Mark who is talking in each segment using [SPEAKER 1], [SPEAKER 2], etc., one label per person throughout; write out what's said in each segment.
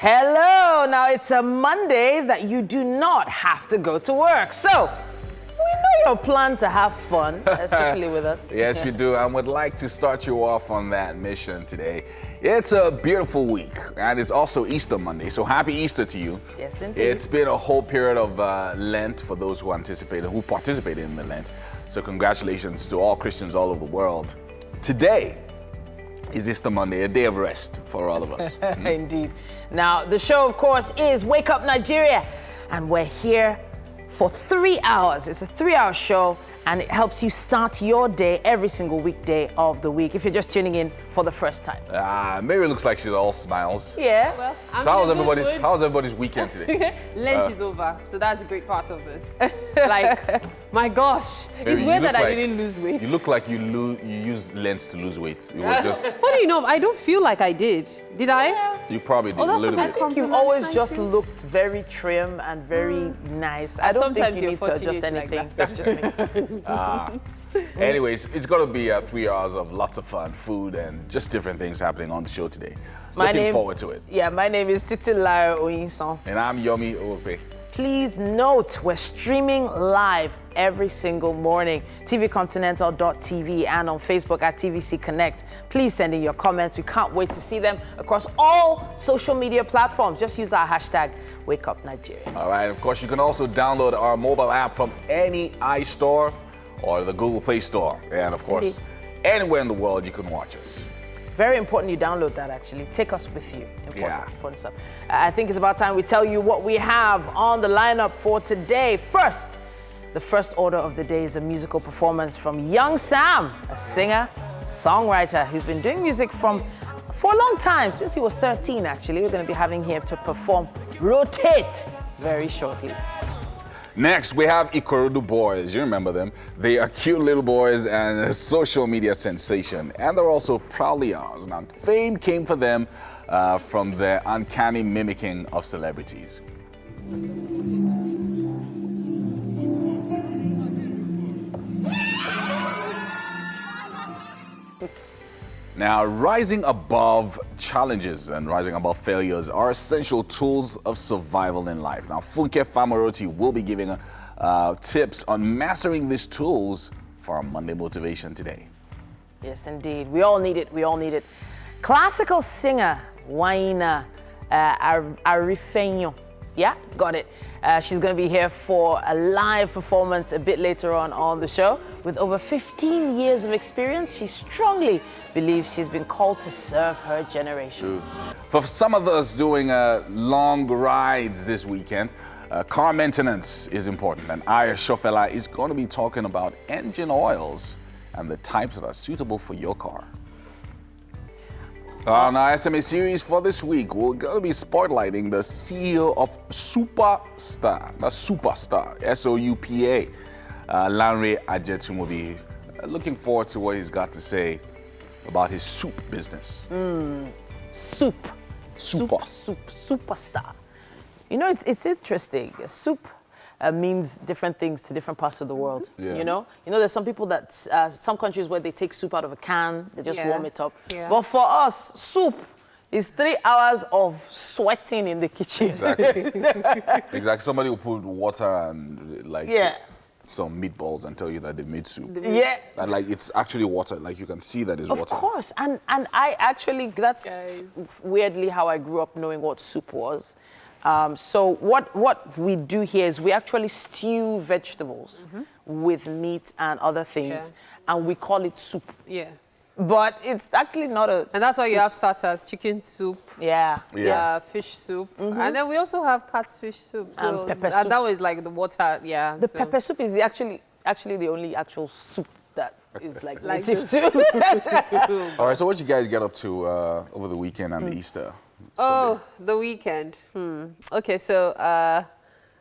[SPEAKER 1] Hello. Now it's a Monday that you do not have to go to work. So we know your plan to have fun, especially with us.
[SPEAKER 2] Yes, we do, and would like to start you off on that mission today. It's a beautiful week, and it's also Easter Monday, so happy Easter to you.
[SPEAKER 1] Yes, indeed.
[SPEAKER 2] It's been a whole period of Lent for those who participated in the Lent. So congratulations to all Christians all over the world. Today is Easter Monday, a day of rest for all of us.
[SPEAKER 1] Indeed. Now, the show, of course, is Wake Up Nigeria, and we're here for 3 hours. It's a 3-hour show, and it helps you start your day every single weekday of the week, if you're just tuning in for the first time.
[SPEAKER 2] Mary looks like she's all smiles.
[SPEAKER 1] Yeah.
[SPEAKER 3] Well,
[SPEAKER 2] So how's everybody's weekend today?
[SPEAKER 3] Lent is over, so that's a great part of this. Like, my gosh,
[SPEAKER 2] Mary,
[SPEAKER 3] it's
[SPEAKER 2] you
[SPEAKER 3] weird
[SPEAKER 2] look
[SPEAKER 3] that I
[SPEAKER 2] like-
[SPEAKER 3] didn't lose weight.
[SPEAKER 2] You look like you used Lent to lose weight. It was just,
[SPEAKER 3] Funny enough, I don't feel like I did. Did I?
[SPEAKER 2] you probably did
[SPEAKER 3] Oh,
[SPEAKER 2] a
[SPEAKER 3] that's
[SPEAKER 2] little
[SPEAKER 3] okay.
[SPEAKER 2] bit.
[SPEAKER 1] I think you've always just looked very trim and very nice. I don't think
[SPEAKER 3] sometimes
[SPEAKER 1] you
[SPEAKER 3] you're
[SPEAKER 1] need to adjust
[SPEAKER 3] fortunate like
[SPEAKER 1] anything. That's just me.
[SPEAKER 2] Anyways, it's going to be 3 hours of lots of fun, food, and just different things happening on the show today. Looking forward to it.
[SPEAKER 1] Yeah, my name is Titilayo Oyinson.
[SPEAKER 2] And I'm Yomi Ope.
[SPEAKER 1] Please note, we're streaming live every single morning, tvcontinental.tv and on Facebook at TVC Connect. Please send in your comments. We can't wait to see them across all social media platforms. Just use our hashtag WakeUpNigeria.
[SPEAKER 2] All right, of course, you can also download our mobile app from any iStore or the Google Play Store. And of course, anywhere in the world you can watch us.
[SPEAKER 1] Very important you download that, actually. Take us with you.
[SPEAKER 2] Yeah.
[SPEAKER 1] Important stuff. I think it's about time we tell you what we have on the lineup for today. First, the first order of the day is a musical performance from Young Sam, a singer, songwriter who's been doing music for a long time, since he was 13, actually. We're going to be having him to perform Rotate very shortly.
[SPEAKER 2] Next, we have Ikorodu Boys. You remember them. They are cute little boys and a social media sensation. And they're also proudly ours. Now, fame came for them from their uncanny mimicking of celebrities. Now, rising above challenges and rising above failures are essential tools of survival in life. Now, Funke Famoroti will be giving tips on mastering these tools for our Monday motivation today.
[SPEAKER 1] Yes, indeed. We all need it. We all need it. Classical singer Waina Arifenyo. Yeah, got it. She's going to be here for a live performance a bit later on the show. With over 15 years of experience, she strongly believes she's been called to serve her generation.
[SPEAKER 2] For some of us doing long rides this weekend, car maintenance is important. And Aya Shofela is going to be talking about engine oils and the types that are suitable for your car. On our SMA series for this week, we're going to be spotlighting the CEO of Superstar, S-O-U-P-A. Lanre Ajetun will be looking forward to what he's got to say about his soup business.
[SPEAKER 1] Superstar. You know, it's interesting. Soup means different things to different parts of the world.
[SPEAKER 2] Yeah.
[SPEAKER 1] You know, there's some people that some countries where they take soup out of a can, they just warm it up.
[SPEAKER 3] Yeah.
[SPEAKER 1] But for us, soup is 3 hours of sweating in the kitchen.
[SPEAKER 2] Exactly. Somebody will put water and
[SPEAKER 1] Yeah.
[SPEAKER 2] some meatballs and tell you that they made soup.
[SPEAKER 1] Yeah.
[SPEAKER 2] And it's actually water. Like you can see that it's
[SPEAKER 1] Of
[SPEAKER 2] water.
[SPEAKER 1] course, and I actually, that's
[SPEAKER 3] Guys.
[SPEAKER 1] weirdly how I grew up knowing what soup was. So what we do here is we actually stew vegetables with meat and other things, and we call it soup.
[SPEAKER 3] Yes.
[SPEAKER 1] But it's actually not a.
[SPEAKER 3] And that's why you
[SPEAKER 1] soup.
[SPEAKER 3] have starters, chicken soup,
[SPEAKER 1] Yeah.
[SPEAKER 3] fish soup, and then we also have catfish soup.
[SPEAKER 1] And pepper soup.
[SPEAKER 3] That was like the water, yeah.
[SPEAKER 1] The pepper soup is actually the only actual soup that is like
[SPEAKER 3] Like
[SPEAKER 1] native
[SPEAKER 3] this.
[SPEAKER 1] to.
[SPEAKER 2] All right, so what did you guys get up to over the weekend and the Easter?
[SPEAKER 3] Oh, the weekend. Okay, so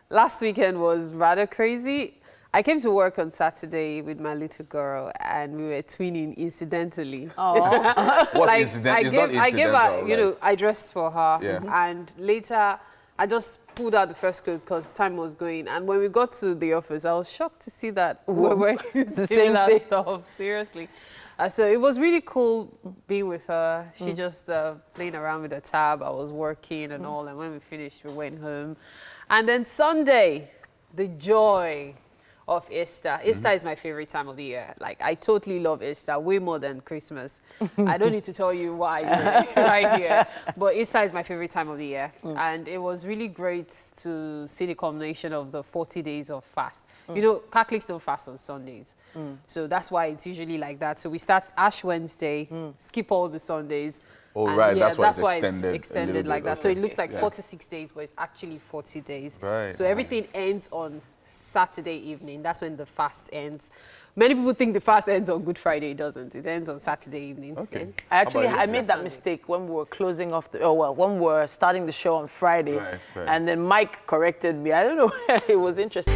[SPEAKER 3] last weekend was rather crazy. I came to work on Saturday with my little girl, and we were twinning incidentally.
[SPEAKER 2] What's incident? It's not
[SPEAKER 3] I gave
[SPEAKER 2] incidental.
[SPEAKER 3] her, I dressed for her,
[SPEAKER 2] Yeah.
[SPEAKER 3] and later I just pulled out the first clothes because time was going. And when we got to the office, I was shocked to see that we were wearing
[SPEAKER 1] The same
[SPEAKER 3] similar
[SPEAKER 1] thing.
[SPEAKER 3] stuff. Seriously. So it was really cool being with her. She just playing around with the tab. I was working and all. And when we finished, we went home. And then Sunday, the joy of Easter. Easter is my favorite time of the year. Like, I totally love Easter way more than Christmas. I don't need to tell you why right here. But Easter is my favorite time of the year. And it was really great to see the culmination of the 40 days of fast. You know, Catholics don't fast on Sundays. So that's why it's usually like that. So we start Ash Wednesday, skip all the Sundays.
[SPEAKER 2] Oh,
[SPEAKER 3] And
[SPEAKER 2] right.
[SPEAKER 3] yeah,
[SPEAKER 2] That's why it's extended. a
[SPEAKER 3] extended
[SPEAKER 2] little
[SPEAKER 3] like
[SPEAKER 2] bit.
[SPEAKER 3] that. So
[SPEAKER 2] Okay.
[SPEAKER 3] it looks like
[SPEAKER 2] Yeah.
[SPEAKER 3] 46 days, but it's actually 40 days.
[SPEAKER 4] Right.
[SPEAKER 3] So everything ends on Saturday evening. That's when the fast ends. Many people think the fast ends on Good Friday. It doesn't. It ends on Saturday evening.
[SPEAKER 4] Okay.
[SPEAKER 3] Then-
[SPEAKER 1] I made that mistake when we were closing off when we were starting the show on Friday.
[SPEAKER 4] Right, right.
[SPEAKER 1] And then Mike corrected me. I don't know. It was interesting.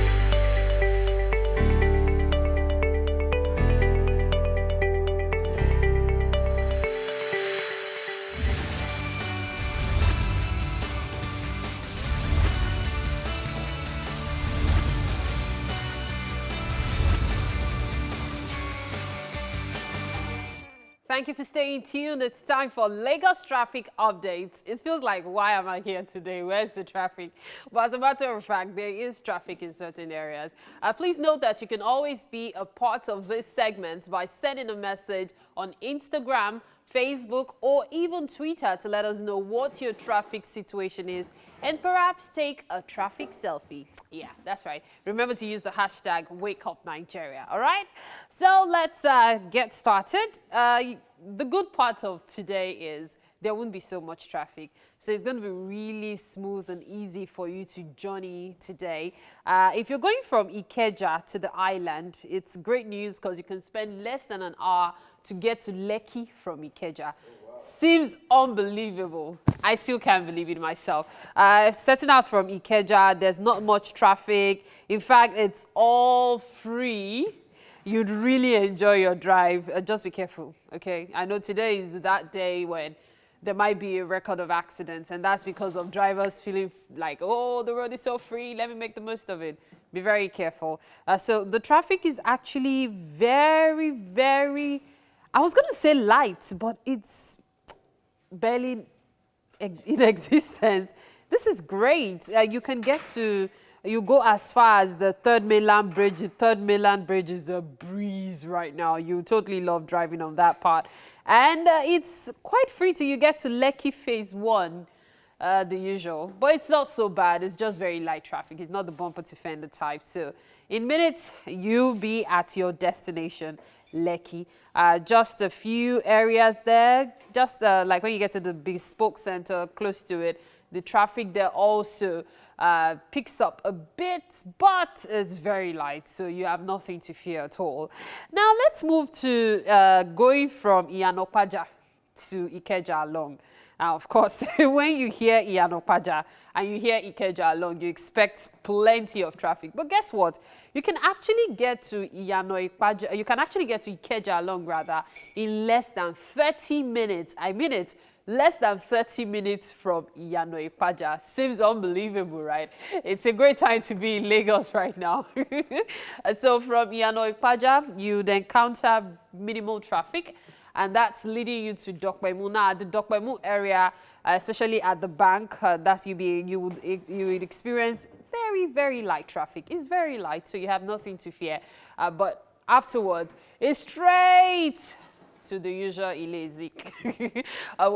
[SPEAKER 3] Thank you for staying tuned. It's time for Lagos traffic updates. It feels like, why am I here today? Where's the traffic? But as a matter of fact, there is traffic in certain areas. Please note that you can always be a part of this segment by sending a message on Instagram, Facebook, or even Twitter to let us know what your traffic situation is and perhaps take a traffic selfie. Yeah, that's right. Remember to use the hashtag WakeUpNigeria, all right? So let's get started. The good part of today is there won't be so much traffic. So it's going to be really smooth and easy for you to journey today. If you're going from Ikeja to the island, it's great news because you can spend less than an hour to get to Lekki from Ikeja. Seems unbelievable. I still can't believe it myself. Setting out from Ikeja, there's not much traffic. In fact, it's all free. You'd really enjoy your drive. Just be careful, okay? I know today is that day when there might be a record of accidents, and that's because of drivers feeling like, oh, the road is so free, let me make the most of it. Be very careful. So the traffic is actually very, very, I was going to say light, but it's barely in existence. This is great. You can get to, you go as far as the Third Mainland Bridge. The Third Mainland Bridge is a breeze right now. You totally love driving on that part. And it's quite free till you get to Lekki Phase 1, the usual. But it's not so bad. It's just very light traffic. It's not the bumper to fender type. So in minutes, you'll be at your destination, Lekki. Just a few areas there, just like when you get to the Bespoke Center close to it, the traffic there also picks up a bit, but it's very light, so you have nothing to fear at all. Now let's move to going from Iyanopaja to Ikeja along. Now, of course, when you hear Iyanopaja and you hear Ikeja along, you expect plenty of traffic. But guess what? You can actually get to Iyanopaja, you can actually get to Ikeja along rather in less than 30 minutes. I mean it, less than 30 minutes from Iyanopaja. Seems unbelievable, right? It's a great time to be in Lagos right now. So from Iyanopaja, you'd encounter minimal traffic, and that's leading you to Dokpemu. Now, the Dokpemu area, especially at the bank, you would experience very, very light traffic. It's very light, so you have nothing to fear. But afterwards, it's straight to the usual Ile-Ezik.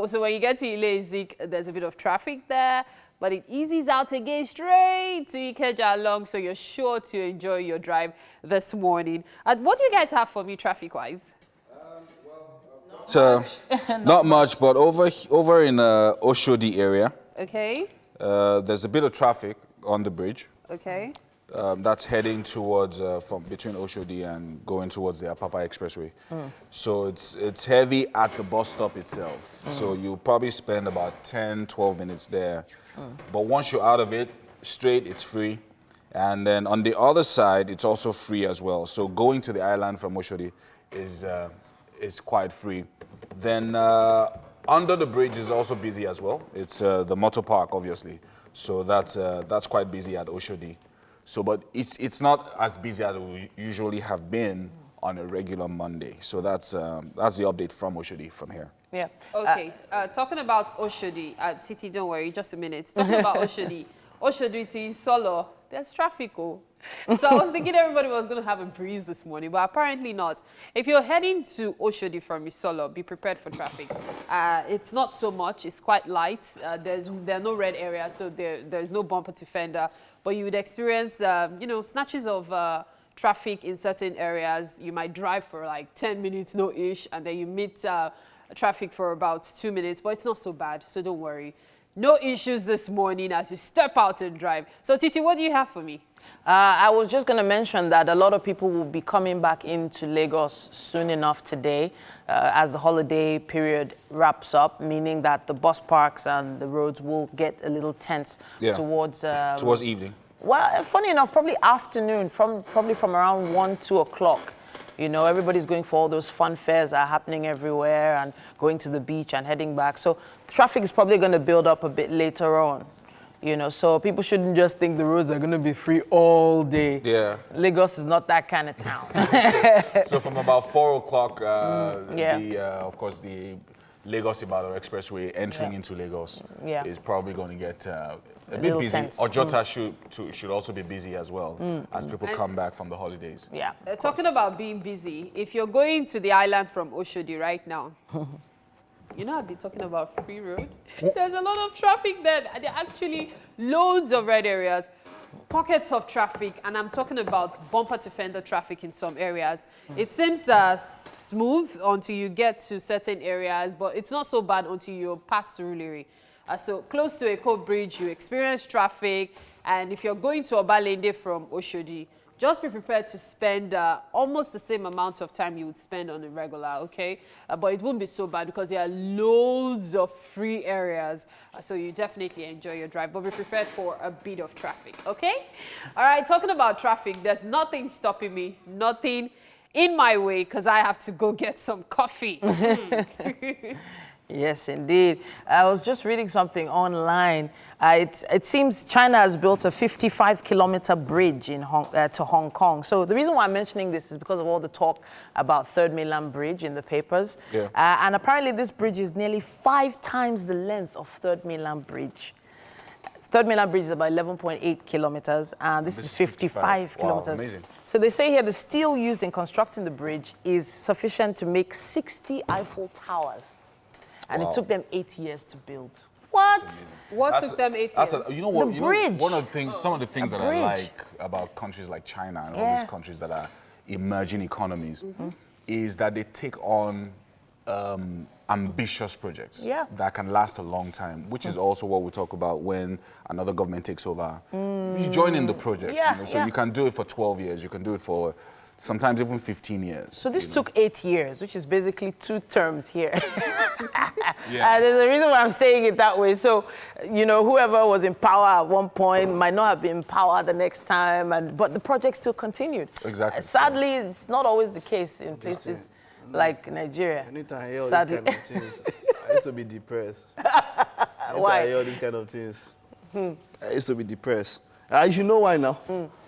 [SPEAKER 3] So when you get to Ile-Ezik, there's a bit of traffic there, but it eases out again straight to Ikeja along, so you're sure to enjoy your drive this morning. What do you guys have for me traffic-wise?
[SPEAKER 2] Not much, but over in Oshodi area,
[SPEAKER 3] Okay,
[SPEAKER 2] there's a bit of traffic on the bridge.
[SPEAKER 3] okay.
[SPEAKER 2] That's heading towards from between Oshodi and going towards the Apapa Expressway. So it's heavy at the bus stop itself. So you probably spend about 10-12 minutes there. But once you're out of it, straight, it's free. And then on the other side, it's also free as well. So going to the island from Oshodi is quite free. Then under the bridge is also busy as well. It's the motor park, obviously. So that's quite busy at Oshodi. So, but it's not as busy as we usually have been on a regular Monday. So that's the update from Oshodi from here.
[SPEAKER 1] Yeah.
[SPEAKER 3] Okay, talking about Oshodi, Titi, don't worry, just a minute. Talking about Oshodi to Solo, there's traffic. So I was thinking everybody was going to have a breeze this morning, but apparently not. If you're heading to Oshodi from Isolo, be prepared for traffic. It's not so much, it's quite light. There are no red areas, so there's no bumper to fender, but you would experience, snatches of traffic in certain areas. You might drive for like 10 minutes, no-ish, and then you meet traffic for about 2 minutes, but it's not so bad, so don't worry. No issues this morning as you step out and drive. So Titi, what do you have for me?
[SPEAKER 1] I was just going to mention that a lot of people will be coming back into Lagos soon enough today as the holiday period wraps up, meaning that the bus parks and the roads will get a little tense towards
[SPEAKER 2] evening.
[SPEAKER 1] Well, funny enough, probably afternoon, probably from around 1, 2 o'clock. You know, everybody's going for all those fun fairs that are happening everywhere and going to the beach and heading back. So traffic is probably going to build up a bit later on. You know, so people shouldn't just think the roads are going to be free all day.
[SPEAKER 2] Yeah.
[SPEAKER 1] Lagos is not that kind of town.
[SPEAKER 2] So from about 4 o'clock, of course, the Lagos-Ibadan Expressway entering into Lagos is probably going to get a bit busy.
[SPEAKER 1] Tense.
[SPEAKER 2] Ojota should also be busy as well as people come back from the holidays.
[SPEAKER 1] Yeah.
[SPEAKER 3] Talking about being busy, if you're going to the island from Oshodi right now, you know I've been talking about Free Road. There's a lot of traffic there. There are actually loads of red areas, pockets of traffic, and I'm talking about bumper to fender traffic in some areas. It seems smooth until you get to certain areas, but it's not so bad until you pass Surulere. So close to Eko Bridge, you experience traffic, and if you're going to Obalende from Oshodi, just be prepared to spend almost the same amount of time you would spend on a regular, okay? But it won't be so bad because there are loads of free areas, so you definitely enjoy your drive, but be prepared for a bit of traffic, okay? All right, talking about traffic, there's nothing stopping me, nothing in my way, because I have to go get some coffee.
[SPEAKER 1] Yes, indeed. I was just reading something online. It seems China has built a 55-kilometer bridge to Hong Kong. So the reason why I'm mentioning this is because of all the talk about Third Mainland Bridge in the papers. Yeah. And apparently this bridge is nearly 5 times the length of Third Mainland Bridge. Third Mainland Bridge is about 11.8 kilometers, and this is 55 kilometers.
[SPEAKER 2] Wow, amazing.
[SPEAKER 1] So they say here the steel used in constructing the bridge is sufficient to make 60 Eiffel Towers. And it took them 8 years to build. What?
[SPEAKER 3] What took them 8 years?
[SPEAKER 2] You know what?
[SPEAKER 1] The bridge.
[SPEAKER 2] One of the things, some of the things that I like about countries like China and all these countries that are emerging economies is that they take on ambitious projects that can last a long time, which is also what we talk about when another government takes over. You join in the project, so you can do it for 12 years, you can do it for sometimes even 15 years.
[SPEAKER 1] So this took 8 years, which is basically 2 terms here. There's a reason why I'm saying it that way. So, you know, whoever was in power at one point might not have been in power the next time, but the project still continued.
[SPEAKER 2] Exactly.
[SPEAKER 1] Sadly, it's not always the case in places like Nigeria.
[SPEAKER 4] Anytime I hear all these kind of things, I used to be depressed.
[SPEAKER 1] Why?
[SPEAKER 4] I hear all these kind of things, I used to be depressed. You should know why now.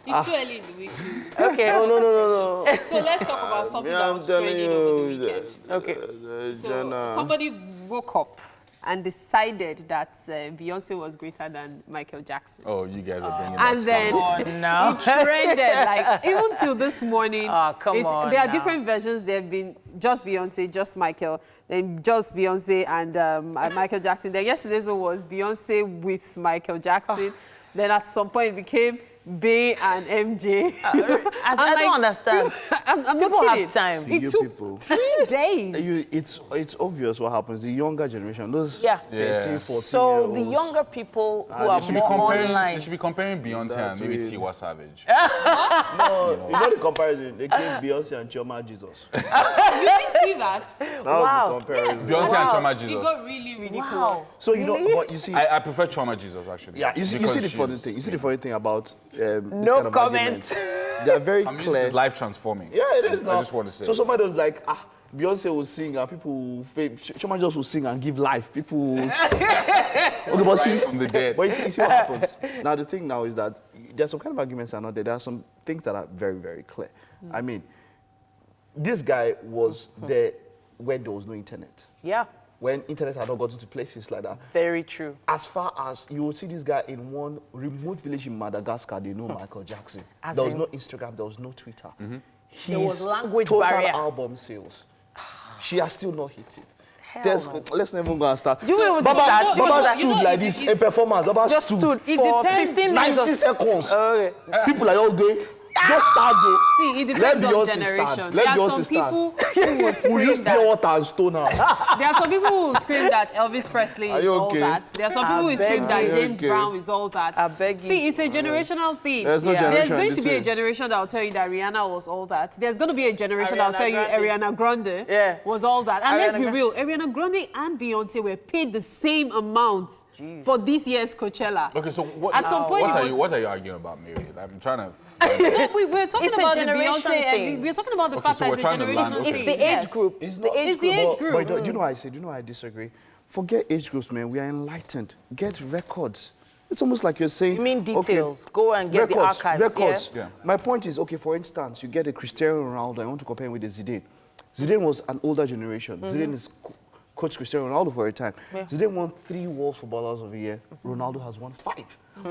[SPEAKER 3] It's too early in the week.
[SPEAKER 1] Okay.
[SPEAKER 4] No.
[SPEAKER 3] So let's talk about something that was trending over the weekend.
[SPEAKER 1] Okay.
[SPEAKER 3] So somebody woke up and decided that Beyonce was greater than Michael Jackson.
[SPEAKER 2] Oh, you guys are bringing
[SPEAKER 3] And
[SPEAKER 2] that
[SPEAKER 3] then
[SPEAKER 1] no.
[SPEAKER 3] it trended, like, even till this morning.
[SPEAKER 1] Oh, come on
[SPEAKER 3] There are
[SPEAKER 1] now.
[SPEAKER 3] different versions. There have been just Beyonce, just Michael, then just Beyonce and Michael Jackson. Then yesterday's one was Beyonce with Michael Jackson. Then at some point it became Bey and MJ.
[SPEAKER 1] I don't understand.
[SPEAKER 3] I'm
[SPEAKER 1] People
[SPEAKER 3] not kidding.
[SPEAKER 1] have time.
[SPEAKER 3] It took
[SPEAKER 4] people.
[SPEAKER 3] 3 days.
[SPEAKER 4] It's obvious what happens. The younger generation, those 13, 14
[SPEAKER 1] So
[SPEAKER 4] year olds,
[SPEAKER 1] the younger people who are more online.
[SPEAKER 2] They should be comparing Beyonce and maybe Tiwa Savage.
[SPEAKER 4] No, you know the comparison. They gave Beyonce and Chioma Jesus.
[SPEAKER 3] You didn't see that?
[SPEAKER 4] That
[SPEAKER 1] Wow.
[SPEAKER 4] was the comparison.
[SPEAKER 2] Beyonce and Choma
[SPEAKER 3] It
[SPEAKER 2] Jesus.
[SPEAKER 3] got really ridiculous.
[SPEAKER 1] Wow.
[SPEAKER 4] So you know what you see.
[SPEAKER 2] I prefer Choma Jesus actually.
[SPEAKER 4] Yeah, you see
[SPEAKER 2] because
[SPEAKER 4] the funny
[SPEAKER 2] she's-
[SPEAKER 4] thing. You see the funny thing about this
[SPEAKER 1] No
[SPEAKER 4] kind of
[SPEAKER 1] comment.
[SPEAKER 4] arguments. They are very
[SPEAKER 2] Her music
[SPEAKER 4] clear.
[SPEAKER 2] is life transforming.
[SPEAKER 4] Yeah, it is now.
[SPEAKER 2] I just want to say.
[SPEAKER 4] So somebody was like, Beyonce will sing and people will Chioma just will sing and give life. People will... Okay, but see,
[SPEAKER 2] from the dead.
[SPEAKER 4] but you see what happens. Now the thing now is that there's some kind of arguments that are not there. There are some things that are very, very clear. I mean, this guy was there when there was no internet.
[SPEAKER 1] Yeah,
[SPEAKER 4] When internet had not gotten to places like that.
[SPEAKER 1] very true.
[SPEAKER 4] As far as you will see this guy in one remote village in Madagascar, they know Michael Jackson.
[SPEAKER 1] As
[SPEAKER 4] There was
[SPEAKER 1] in-
[SPEAKER 4] no Instagram, there was no Twitter.
[SPEAKER 1] There was language
[SPEAKER 4] total
[SPEAKER 1] barrier.
[SPEAKER 4] album sales. She has still not hit it.
[SPEAKER 1] Hell
[SPEAKER 4] Let's not even go and start.
[SPEAKER 1] You were able to
[SPEAKER 4] Baba,
[SPEAKER 1] start. You
[SPEAKER 4] Baba
[SPEAKER 1] were able to-
[SPEAKER 4] stood like this in performance. Baba
[SPEAKER 1] Just stood
[SPEAKER 3] It
[SPEAKER 1] for
[SPEAKER 3] depends.
[SPEAKER 1] 15 minutes.
[SPEAKER 4] 90 seconds.
[SPEAKER 1] Okay.
[SPEAKER 4] People are just going, just start there.
[SPEAKER 3] See, it
[SPEAKER 4] Let
[SPEAKER 3] depends on
[SPEAKER 4] Beyonce
[SPEAKER 3] generation.
[SPEAKER 4] start.
[SPEAKER 3] There
[SPEAKER 4] Let
[SPEAKER 3] are some
[SPEAKER 4] Beyonce start.
[SPEAKER 3] people who would
[SPEAKER 4] We'll use
[SPEAKER 3] scream
[SPEAKER 4] pure
[SPEAKER 3] that.
[SPEAKER 4] water and stone her.
[SPEAKER 3] There are some people who scream that Elvis Presley
[SPEAKER 4] Are
[SPEAKER 3] is
[SPEAKER 4] you
[SPEAKER 3] all
[SPEAKER 4] okay?
[SPEAKER 3] that. There are some people
[SPEAKER 1] I
[SPEAKER 3] who scream
[SPEAKER 1] beg
[SPEAKER 3] that
[SPEAKER 4] you.
[SPEAKER 3] James
[SPEAKER 4] Okay.
[SPEAKER 3] Brown is all that.
[SPEAKER 1] I beg you.
[SPEAKER 3] See, it's a generational thing.
[SPEAKER 4] There's no
[SPEAKER 1] Yeah.
[SPEAKER 3] There's
[SPEAKER 4] generation.
[SPEAKER 3] going to be a
[SPEAKER 4] between.
[SPEAKER 3] generation that will tell you that Rihanna was all that. There's going to be a generation that will tell you
[SPEAKER 1] Ariana
[SPEAKER 3] Ariana Grande
[SPEAKER 1] Yeah.
[SPEAKER 3] was all that. And let's
[SPEAKER 1] Ariana
[SPEAKER 3] be
[SPEAKER 1] Grande.
[SPEAKER 3] real, Ariana Grande and Beyonce were paid the same amount for this year's Coachella.
[SPEAKER 2] Okay, so what,
[SPEAKER 3] At some point
[SPEAKER 2] what,
[SPEAKER 3] it
[SPEAKER 2] are
[SPEAKER 3] was-
[SPEAKER 2] you, what are you arguing about, Mary? I'm trying to...
[SPEAKER 3] No, we're talking
[SPEAKER 1] It's a
[SPEAKER 3] about the
[SPEAKER 1] generation
[SPEAKER 3] Beyonce
[SPEAKER 1] thing.
[SPEAKER 3] and we're talking about the
[SPEAKER 2] Okay,
[SPEAKER 3] fact
[SPEAKER 2] so
[SPEAKER 3] that
[SPEAKER 2] we're
[SPEAKER 3] it's a
[SPEAKER 2] trying to land-
[SPEAKER 3] generational
[SPEAKER 2] okay.
[SPEAKER 3] thing.
[SPEAKER 1] It's the age group.
[SPEAKER 4] It's
[SPEAKER 1] the age
[SPEAKER 3] It's the
[SPEAKER 1] group.
[SPEAKER 3] age
[SPEAKER 4] But
[SPEAKER 3] group.
[SPEAKER 4] do you know what I say? Do you know why I disagree? Forget age groups, man. We are enlightened. Get records. It's almost like you're saying.
[SPEAKER 1] You mean
[SPEAKER 4] okay,
[SPEAKER 1] details? Go and get the
[SPEAKER 4] records,
[SPEAKER 1] archives.
[SPEAKER 4] Records.
[SPEAKER 2] Yeah.
[SPEAKER 4] My point is, okay, for instance, you get a Cristiano Ronaldo. I want to compare him with a Zidane. Zidane was an older generation. Zidane is coach Cristiano Ronaldo for a time. Zidane won 3 World Footballers of the Year. Ronaldo has won 5.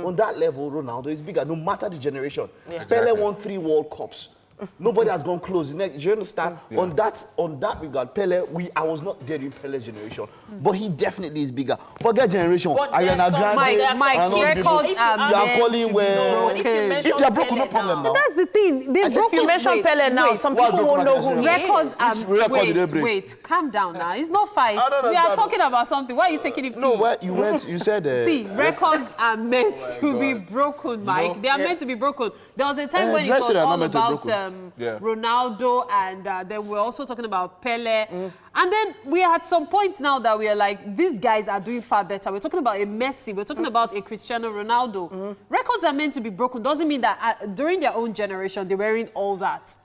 [SPEAKER 4] On that level, Ronaldo is bigger, no matter the generation. Pele
[SPEAKER 2] Exactly.
[SPEAKER 4] won 3 World Cups. Nobody has gone close. Do you understand?
[SPEAKER 2] Yeah.
[SPEAKER 4] On that regard, Pele, I was not there in Pele's generation, but he definitely is bigger. Forget generation.
[SPEAKER 1] But there's
[SPEAKER 4] Ariana
[SPEAKER 1] some-
[SPEAKER 4] Grande,
[SPEAKER 3] Mike,
[SPEAKER 4] and all these
[SPEAKER 3] records
[SPEAKER 4] people.
[SPEAKER 3] are
[SPEAKER 4] You are
[SPEAKER 3] meant
[SPEAKER 4] calling
[SPEAKER 3] to be
[SPEAKER 4] where
[SPEAKER 3] broken.
[SPEAKER 1] If you mention
[SPEAKER 4] if they are broken, no
[SPEAKER 1] Pele
[SPEAKER 4] problem now.
[SPEAKER 3] That's the thing. They
[SPEAKER 1] If
[SPEAKER 3] broke
[SPEAKER 1] you mention
[SPEAKER 3] wait,
[SPEAKER 1] Pele now,
[SPEAKER 3] wait.
[SPEAKER 1] some
[SPEAKER 4] What
[SPEAKER 1] people
[SPEAKER 4] broke
[SPEAKER 1] won't know
[SPEAKER 4] Michael
[SPEAKER 1] who he
[SPEAKER 4] Jackson?
[SPEAKER 3] Records
[SPEAKER 1] is.
[SPEAKER 3] are
[SPEAKER 4] Which record did they break?
[SPEAKER 3] wait, calm down now. It's not fight.
[SPEAKER 4] I don't
[SPEAKER 3] We are
[SPEAKER 4] understand.
[SPEAKER 3] talking about something. Why are you taking it?
[SPEAKER 4] No,
[SPEAKER 3] P?
[SPEAKER 4] where you went, you said.
[SPEAKER 3] See, records are meant to be broken, Mike. They are meant to be broken. There was a time when it
[SPEAKER 4] let's
[SPEAKER 3] was
[SPEAKER 4] say they're not
[SPEAKER 3] all
[SPEAKER 4] meant to be
[SPEAKER 3] about
[SPEAKER 4] broken.
[SPEAKER 2] Yeah.
[SPEAKER 3] Ronaldo, and then we're also talking about Pele. And then we are at some point now that we are like, these guys are doing far better. We're talking about a Messi. We're talking about a Cristiano Ronaldo. Records are meant to be broken. Doesn't mean that during their own generation, they weren't all that.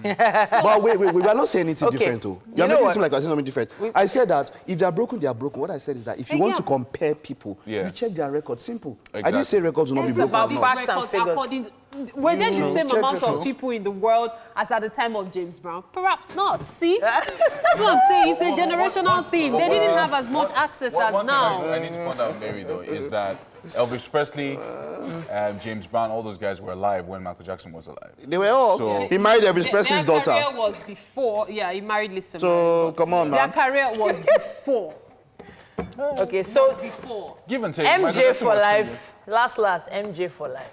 [SPEAKER 4] But wait, we are not saying anything
[SPEAKER 1] Okay.
[SPEAKER 4] different, though.
[SPEAKER 1] You
[SPEAKER 4] You're
[SPEAKER 1] know
[SPEAKER 4] making it
[SPEAKER 1] what?
[SPEAKER 4] seem like we're saying something different. I said that if they are broken, they are broken. What I said is that if you want to compare people,
[SPEAKER 2] Yeah.
[SPEAKER 4] you check their record. Simple. I
[SPEAKER 2] Exactly.
[SPEAKER 4] didn't say records will not be
[SPEAKER 3] It's
[SPEAKER 4] broken.
[SPEAKER 3] about
[SPEAKER 4] or
[SPEAKER 3] these
[SPEAKER 4] not.
[SPEAKER 1] Facts and
[SPEAKER 3] records
[SPEAKER 1] figures.
[SPEAKER 3] according to, were there the same
[SPEAKER 4] check
[SPEAKER 3] amount of
[SPEAKER 4] records.
[SPEAKER 3] people in the world as at the time of James Brown? Perhaps not. See? That's what I'm saying. It's a generational thing. They didn't have as much access as
[SPEAKER 2] One
[SPEAKER 3] now.
[SPEAKER 2] thing I need to point out, Mary, though, is that Elvis Presley, James Brown, all those guys were alive when Michael Jackson was alive.
[SPEAKER 4] They were all.
[SPEAKER 2] So-
[SPEAKER 4] He married Elvis Presley's
[SPEAKER 3] Their
[SPEAKER 4] daughter.
[SPEAKER 3] career was before. Yeah, he married Lisa.
[SPEAKER 4] So, come on,
[SPEAKER 3] Their
[SPEAKER 4] man.
[SPEAKER 3] career was before.
[SPEAKER 1] Okay, so
[SPEAKER 3] Before.
[SPEAKER 2] Give and take. Michael
[SPEAKER 1] MJ
[SPEAKER 2] Jackson
[SPEAKER 1] for
[SPEAKER 2] was
[SPEAKER 1] life. Last, MJ for life.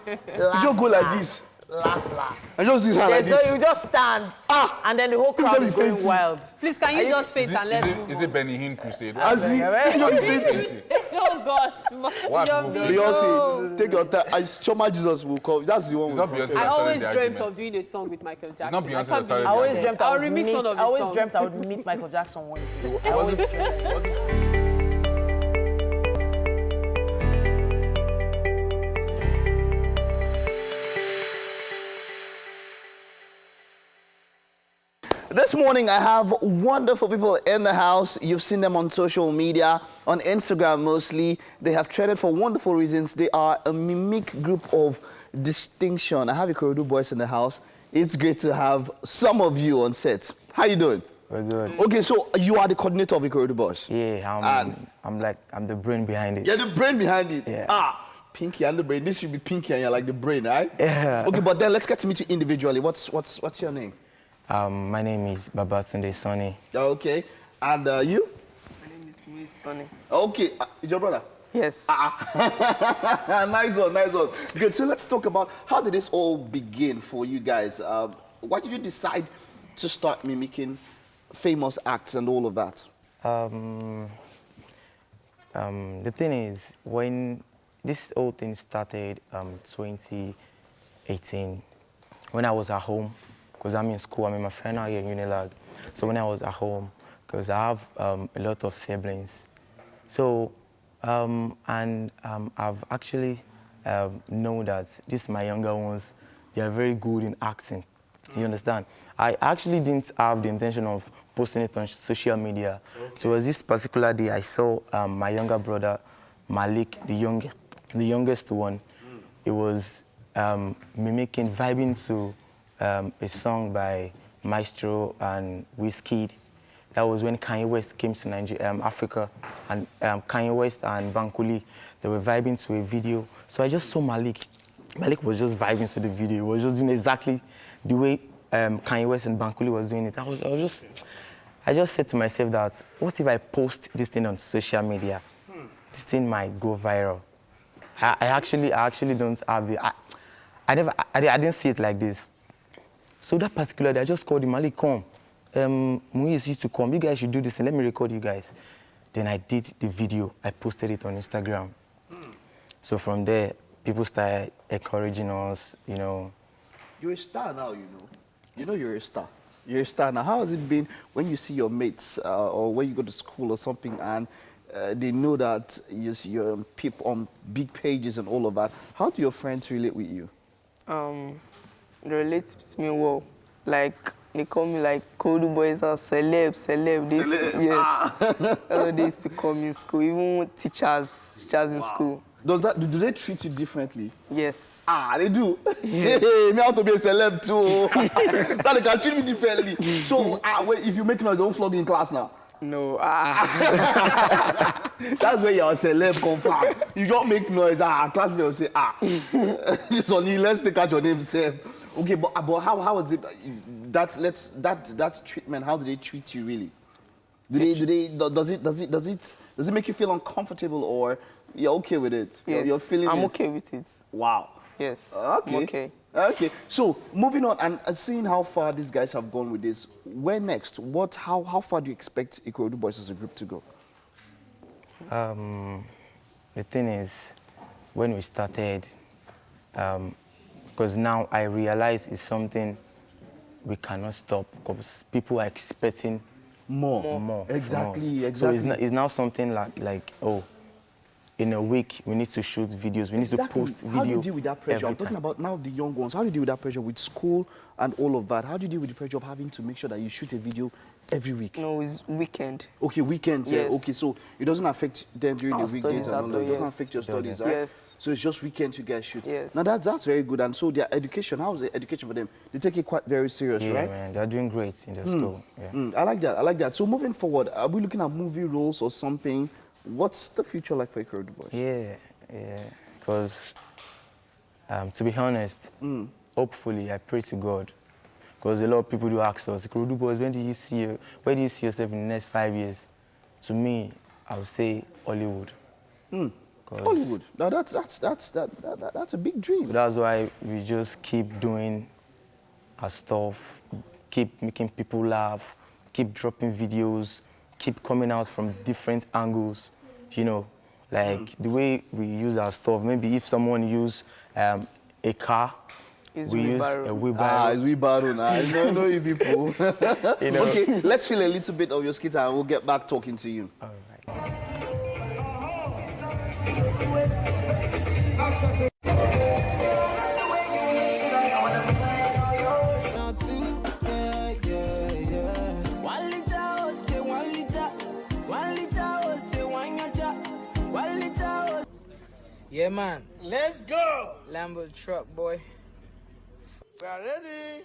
[SPEAKER 4] You just go like this.
[SPEAKER 1] Last.
[SPEAKER 4] And just this hand like
[SPEAKER 1] There's no,
[SPEAKER 4] this.
[SPEAKER 1] you just stand, and then the whole crowd
[SPEAKER 4] tell
[SPEAKER 1] is
[SPEAKER 4] me
[SPEAKER 1] going
[SPEAKER 4] fancy.
[SPEAKER 1] wild.
[SPEAKER 3] Please, can you just face and let's move
[SPEAKER 2] Is
[SPEAKER 3] on?
[SPEAKER 2] it Benny Hinn Crusade?
[SPEAKER 4] As he,
[SPEAKER 3] Oh, God.
[SPEAKER 2] What
[SPEAKER 3] Your
[SPEAKER 2] movie?
[SPEAKER 3] video.
[SPEAKER 4] Beyonce, take your time. Choma Jesus will come. That's the one.
[SPEAKER 2] It's
[SPEAKER 4] we'll
[SPEAKER 2] not
[SPEAKER 4] come.
[SPEAKER 2] Beyonce.
[SPEAKER 3] I
[SPEAKER 2] that started
[SPEAKER 3] always
[SPEAKER 2] the
[SPEAKER 3] dreamt
[SPEAKER 2] argument.
[SPEAKER 3] of doing a song with Michael Jackson.
[SPEAKER 2] not Beyonce
[SPEAKER 3] I
[SPEAKER 2] that
[SPEAKER 3] can't
[SPEAKER 2] started
[SPEAKER 3] believe
[SPEAKER 1] I always
[SPEAKER 3] that.
[SPEAKER 1] dreamt I
[SPEAKER 3] I'll
[SPEAKER 1] would
[SPEAKER 3] remix
[SPEAKER 1] meet.
[SPEAKER 3] one of
[SPEAKER 1] I
[SPEAKER 3] his
[SPEAKER 1] always
[SPEAKER 3] songs.
[SPEAKER 1] dreamt I would meet Michael Jackson one day.
[SPEAKER 2] It wasn't-
[SPEAKER 4] This morning, I have wonderful people in the house. You've seen them on social media, on Instagram mostly. They have traded for wonderful reasons. They are a mimic group of distinction. I have Ikorodu boys in the house. It's great to have some of you on set. How you doing?
[SPEAKER 5] We're good.
[SPEAKER 4] Okay, so you are the coordinator of Ikorodu boys.
[SPEAKER 5] Yeah,
[SPEAKER 4] And-
[SPEAKER 5] I'm the brain behind it.
[SPEAKER 4] You're the brain behind it.
[SPEAKER 5] Yeah.
[SPEAKER 4] Pinky and the brain. This should be Pinky and you're like the brain, right?
[SPEAKER 5] Yeah.
[SPEAKER 4] Okay, but then let's get to meet you individually. What's your name?
[SPEAKER 5] My name is Babatunde Sonny.
[SPEAKER 4] Okay. And you?
[SPEAKER 3] My name is Louis Sonny.
[SPEAKER 4] Okay. Is your brother?
[SPEAKER 3] Yes.
[SPEAKER 4] Nice one, nice one. Good. So let's talk about how did this all begin for you guys? Why did you decide to start mimicking famous acts and all of that?
[SPEAKER 5] The thing is, when this whole thing started 2018, when I was at home, because I'm in school, I'm in my final year in Unilag. So when I was at home, because I have a lot of siblings. So, I've actually known that these my younger ones, they are very good in acting. You understand? I actually didn't have the intention of posting it on social media. Okay. So it was this particular day I saw my younger brother, Malik, the youngest one. He was mimicking, vibing to a song by Maestro and Wizkid. That was when Kanye West came to Nigeria, Africa, and Kanye West and Bankole, they were vibing to a video. So I just saw Malik. Malik was just vibing to the video. He was just doing exactly the way Kanye West and Bankole was doing it. I just said to myself that, what if I post this thing on social media? This thing might go viral. I actually don't have the... I didn't see it like this. So that particular day, I just called him, Malik, come. Muiz used to come. You guys should do this and let me record you guys. Then I did the video. I posted it on Instagram. So from there, people started encouraging us, you know.
[SPEAKER 4] You're a star now, you know. You know you're a star. You're a star now. How has it been when you see your mates or when you go to school or something and they know that you're on big pages and all of that? How do your friends relate with you?
[SPEAKER 6] They relate with me well. Like, they call me like Kodu boys are celeb. Yes. That's what they used to call me in school. Even teachers in school.
[SPEAKER 4] Do they treat you differently?
[SPEAKER 6] Yes.
[SPEAKER 4] They do. Yes. Hey, me have to be a celeb too. So they can treat me differently. So if you make noise, they won't flog you in class now.
[SPEAKER 6] No.
[SPEAKER 4] That's where you're a celeb confirmed. You don't make noise. Class will say, this one, let's take out your name, sir. Okay, but how was it? That treatment. How do they treat you really? Does it make you feel uncomfortable or you're okay with it?
[SPEAKER 6] Yes,
[SPEAKER 4] you're feeling
[SPEAKER 6] I'm
[SPEAKER 4] it?
[SPEAKER 6] okay with it.
[SPEAKER 4] Wow.
[SPEAKER 6] Yes.
[SPEAKER 4] Okay.
[SPEAKER 6] I'm okay.
[SPEAKER 4] Okay. So moving on and seeing how far these guys have gone with this, where next? How far do you expect Ikorodu Boys as a group to go?
[SPEAKER 5] The thing is, when we started, because now I realize it's something we cannot stop because people are expecting more.
[SPEAKER 4] Exactly.
[SPEAKER 5] So it's now something like in a week we need to shoot videos, we need to post video.
[SPEAKER 4] How do you deal with that pressure? I'm talking about now the young ones. How do you deal with that pressure with school and all of that? How do you deal with the pressure of having to make sure that you shoot a video every week?
[SPEAKER 6] No, it's weekend.
[SPEAKER 4] Okay, weekends.
[SPEAKER 6] Yes.
[SPEAKER 4] Okay, so it doesn't affect them during
[SPEAKER 6] Our
[SPEAKER 4] the weekdays
[SPEAKER 6] studies
[SPEAKER 4] and all that. It doesn't
[SPEAKER 6] yes.
[SPEAKER 4] affect your studies, right?
[SPEAKER 6] Yes.
[SPEAKER 4] So it's just weekends you guys shoot.
[SPEAKER 6] Yes.
[SPEAKER 4] Now that's very good. And so their education, how is the education for them? They take it quite very serious,
[SPEAKER 5] Yeah,
[SPEAKER 4] right?
[SPEAKER 5] man, they're doing great in their school. Yeah.
[SPEAKER 4] I like that. I like that. So moving forward, are we looking at movie roles or something? What's the future like for Ikorodu Boys?
[SPEAKER 5] Yeah. Because to be honest, hopefully I pray to God. Because a lot of people do ask us, Ikorodu Boys, where do you see yourself in the next 5 years? To me, I would say Hollywood.
[SPEAKER 4] Hollywood. Now that's a big dream.
[SPEAKER 5] That's why we just keep doing our stuff, keep making people laugh, keep dropping videos, keep coming out from different angles, you know. Like the way we use our stuff, maybe if someone use a car, we use a wheelbarrow.
[SPEAKER 4] It's wheelbarrow now. I know you people.
[SPEAKER 5] You know?
[SPEAKER 4] Okay, let's feel a little bit of your skit and we'll get back talking to you.
[SPEAKER 5] All right.
[SPEAKER 7] Yeah, man.
[SPEAKER 8] Let's go.
[SPEAKER 7] Lambo truck, boy.
[SPEAKER 8] We are ready.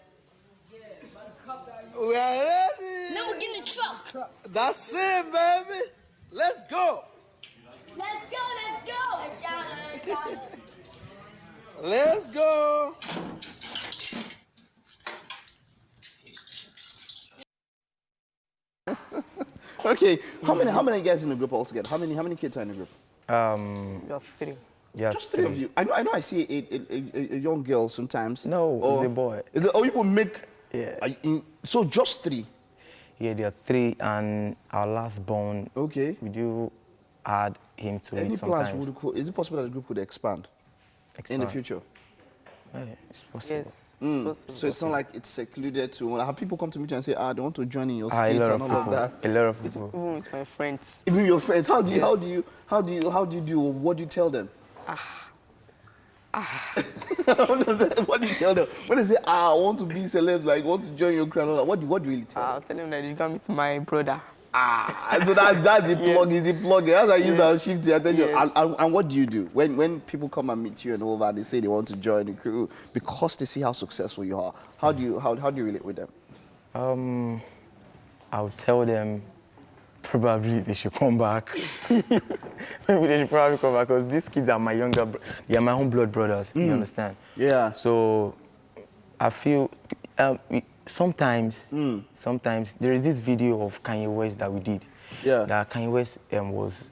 [SPEAKER 8] We are ready.
[SPEAKER 9] Now we're getting the truck.
[SPEAKER 8] That's it, baby. Let's go.
[SPEAKER 9] Let's go.
[SPEAKER 8] Let's go.
[SPEAKER 4] Okay, how many guys in the group altogether? How many kids are in the group?
[SPEAKER 6] You're three.
[SPEAKER 5] Yeah,
[SPEAKER 4] Just three of you. I know. I see a young girl sometimes.
[SPEAKER 5] No, it's a boy.
[SPEAKER 4] You people make.
[SPEAKER 5] Yeah.
[SPEAKER 4] So just three.
[SPEAKER 5] Yeah, there are three, and our last born.
[SPEAKER 4] Okay.
[SPEAKER 5] We do add him to
[SPEAKER 4] Any
[SPEAKER 5] it
[SPEAKER 4] plans?
[SPEAKER 5] sometimes.
[SPEAKER 4] Is it possible that the group could expand in the future?
[SPEAKER 5] Yeah, it's possible.
[SPEAKER 6] Yes. It's possible.
[SPEAKER 4] So it's not like it's secluded to. Have people come to me and say, they want to join in your
[SPEAKER 5] A
[SPEAKER 4] skits
[SPEAKER 5] lot
[SPEAKER 4] and
[SPEAKER 5] of
[SPEAKER 4] all of
[SPEAKER 5] people.
[SPEAKER 4] that?
[SPEAKER 5] A lot of people.
[SPEAKER 6] Even with my friends.
[SPEAKER 4] Even your friends. How do you
[SPEAKER 6] Yes.
[SPEAKER 4] how do you do? What do you tell them? What do you tell them when they say, I want to be celeb, like want to join your crowd? What do you really tell them?
[SPEAKER 6] I'll tell them that you come with my brother.
[SPEAKER 4] So that's the plug. Is the plug? That's how you use our shift the attention.
[SPEAKER 6] Yes.
[SPEAKER 4] And what do you do when people come and meet you and all that? They say they want to join the crew because they see how successful you are. How do you relate with them?
[SPEAKER 5] I'll tell them probably they should come back. Maybe they should probably come back because these kids are my they are my own blood brothers. You understand?
[SPEAKER 4] Yeah.
[SPEAKER 5] So I feel sometimes there is this video of Kanye West that we did.
[SPEAKER 4] Yeah.
[SPEAKER 5] That Kanye West was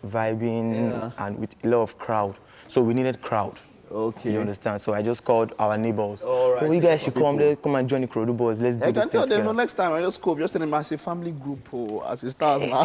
[SPEAKER 5] vibing and with a lot of crowd. So we needed crowd.
[SPEAKER 4] Okay.
[SPEAKER 5] You understand? So I just called our neighbors.
[SPEAKER 4] All right.
[SPEAKER 5] Oh, you guys should come and join the Krodu Boys. Let's do
[SPEAKER 4] I
[SPEAKER 5] this
[SPEAKER 4] can
[SPEAKER 5] thing
[SPEAKER 4] tell them,
[SPEAKER 5] together.
[SPEAKER 4] no, next time I just cope, just tell them as a family group as it starts now.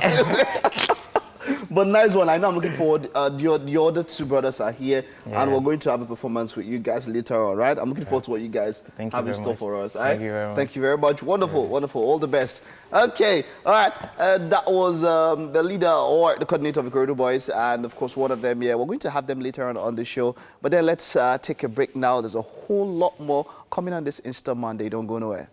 [SPEAKER 4] But nice one. I know I'm looking forward. The other two brothers are here, and we're going to have a performance with you guys later, all right? I'm looking forward to what you guys have in store for us.
[SPEAKER 5] Thank you very much.
[SPEAKER 4] Thank you very much. Wonderful, wonderful. All the best. Okay, all right. That was the leader or the coordinator of the Krodu Boys, and of course one of them. Yeah, we're going to have them later on the show. But then let's take a break now. There's a whole lot more coming on this Easter Monday. Don't go nowhere.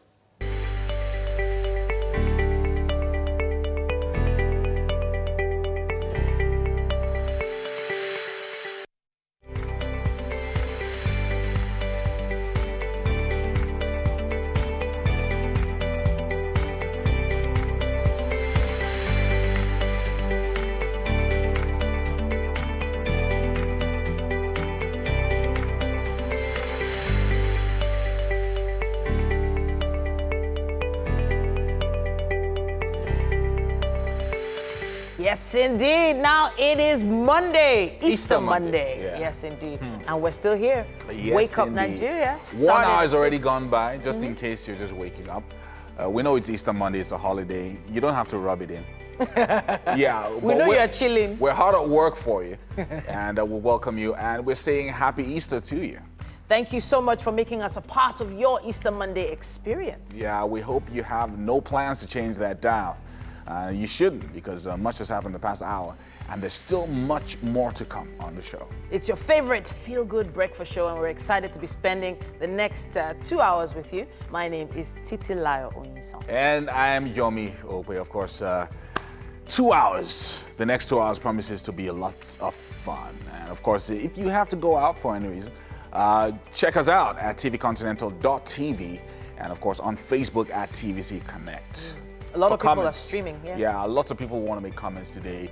[SPEAKER 1] Yes, indeed. Now it is Monday, Easter Monday.
[SPEAKER 2] yeah.
[SPEAKER 1] Yes, indeed. And we're still here.
[SPEAKER 2] Yes,
[SPEAKER 1] Wake Up
[SPEAKER 2] indeed.
[SPEAKER 1] Nigeria.
[SPEAKER 2] 1
[SPEAKER 1] started
[SPEAKER 2] hour
[SPEAKER 1] at
[SPEAKER 2] has already
[SPEAKER 1] 6.
[SPEAKER 2] gone by, just in case you're just waking up. We know it's Easter Monday, it's a holiday. You don't have to rub it in. Yeah,
[SPEAKER 1] We know you're chilling.
[SPEAKER 2] We're hard at work for you, and we welcome you, and we're saying Happy Easter to you.
[SPEAKER 1] Thank you so much for making us a part of your Easter Monday experience.
[SPEAKER 2] Yeah, we hope you have no plans to change that down. You shouldn't, because much has happened the past hour, and there's still much more to come on the show.
[SPEAKER 1] It's your favorite feel-good breakfast show, and we're excited to be spending the next 2 hours with you. My name is Titilayo Onyison.
[SPEAKER 2] And I am Yomi Okwe, of course. 2 hours. The next 2 hours promises to be a lot of fun. And of course, if you have to go out for any reason, check us out at tvcontinental.tv, and of course on Facebook at TVC Connect.
[SPEAKER 1] A lot
[SPEAKER 2] For
[SPEAKER 1] of people
[SPEAKER 2] comments.
[SPEAKER 1] are streaming, yeah.
[SPEAKER 2] Yeah, lots of people want to make comments today.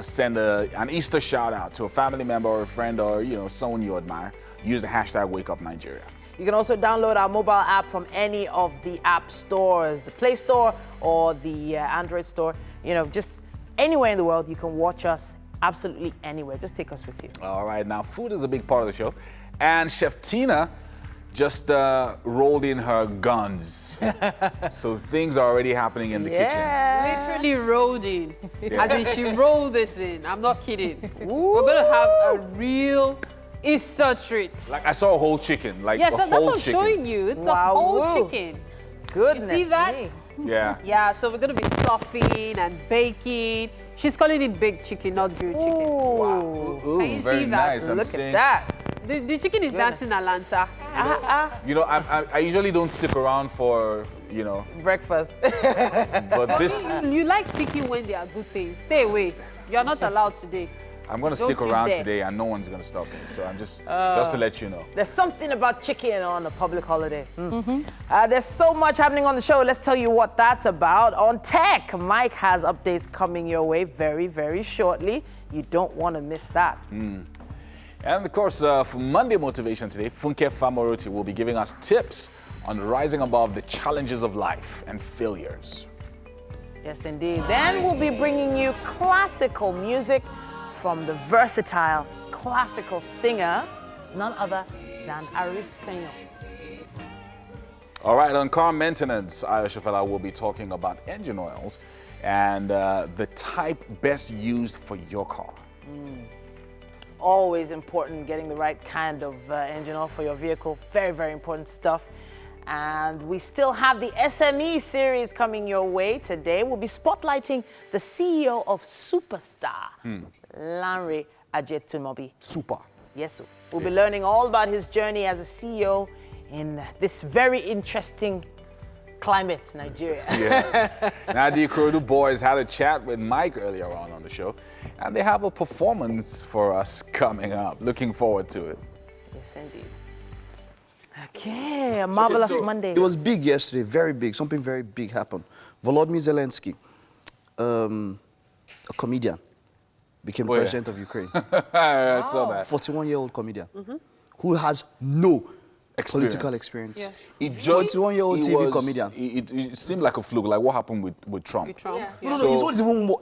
[SPEAKER 2] Send an Easter shout out to a family member or a friend or someone you admire. Use the hashtag #WakeUpNigeria.
[SPEAKER 1] You can also download our mobile app from any of the app stores, the Play Store or the Android store. Just anywhere in the world, you can watch us absolutely anywhere. Just take us with you.
[SPEAKER 2] All right, now food is a big part of the show. And Chef Tina just rolled in her guns. So things are already happening in the kitchen.
[SPEAKER 3] Literally rolled in. As in she rolled this in. I'm not kidding. We're going to have a real Easter treat.
[SPEAKER 2] Like I saw a whole chicken, like
[SPEAKER 3] Yes,
[SPEAKER 2] a
[SPEAKER 3] that's
[SPEAKER 2] whole
[SPEAKER 3] what I'm
[SPEAKER 2] chicken.
[SPEAKER 3] showing you. It's
[SPEAKER 1] Wow,
[SPEAKER 3] a whole
[SPEAKER 1] whoa.
[SPEAKER 3] chicken.
[SPEAKER 1] Goodness
[SPEAKER 3] You see that?
[SPEAKER 1] me.
[SPEAKER 2] Yeah.
[SPEAKER 3] Yeah, so we're going to be stuffing and baking. She's calling it baked chicken, not grilled chicken.
[SPEAKER 1] Ooh,
[SPEAKER 2] Ooh,
[SPEAKER 3] Can you
[SPEAKER 2] very
[SPEAKER 3] see that?
[SPEAKER 2] nice. I'm
[SPEAKER 1] look
[SPEAKER 2] seeing,
[SPEAKER 1] at that.
[SPEAKER 3] The chicken is dancing Atlanta.
[SPEAKER 2] I usually don't stick around for,
[SPEAKER 1] Breakfast.
[SPEAKER 2] but this,
[SPEAKER 3] You like picking when there are good things. Stay away. You're not allowed today.
[SPEAKER 2] I'm going to
[SPEAKER 3] Don't
[SPEAKER 2] stick
[SPEAKER 3] you
[SPEAKER 2] around
[SPEAKER 3] dare.
[SPEAKER 2] today and no one's going to stop me. So I'm just to let you know.
[SPEAKER 1] There's something about chicken on a public holiday. There's so much happening on the show. Let's tell you what that's about. On tech, Mike has updates coming your way very, very shortly. You don't want to miss that.
[SPEAKER 2] And of course, for Monday Motivation today, Funke Famoroti will be giving us tips on rising above the challenges of life and failures.
[SPEAKER 1] Yes, indeed. Then we'll be bringing you classical music from the versatile classical singer, none other than Ariseno.
[SPEAKER 2] All right, on car maintenance, Aisha Fela will be talking about engine oils and the type best used for your car.
[SPEAKER 1] Always important getting the right kind of engine oil for your vehicle. Very, very important stuff. And we still have the SME series coming your way today. We'll be spotlighting the CEO of Superstar, Lanre Ajetunmobi.
[SPEAKER 2] Super.
[SPEAKER 1] Yes, sir. We'll be learning all about his journey as a CEO in this very interesting climate, Nigeria.
[SPEAKER 2] Yeah. Now, the Krodu Boys had a chat with Mike earlier on the show, and they have a performance for us coming up. Looking forward to it.
[SPEAKER 1] Yes, indeed. Okay. a marvelous Monday.
[SPEAKER 4] It was big yesterday, very big. Something very big happened. Volodymyr Zelensky, a comedian, became president of Ukraine.
[SPEAKER 2] I saw that.
[SPEAKER 4] 41-year-old comedian who has no political experience.
[SPEAKER 3] Yeah.
[SPEAKER 2] It just
[SPEAKER 4] 41-year-old TV comedian.
[SPEAKER 2] It seemed like a fluke, like what happened with Trump.
[SPEAKER 3] With Trump.
[SPEAKER 4] No,
[SPEAKER 2] So-
[SPEAKER 4] his vote is even more.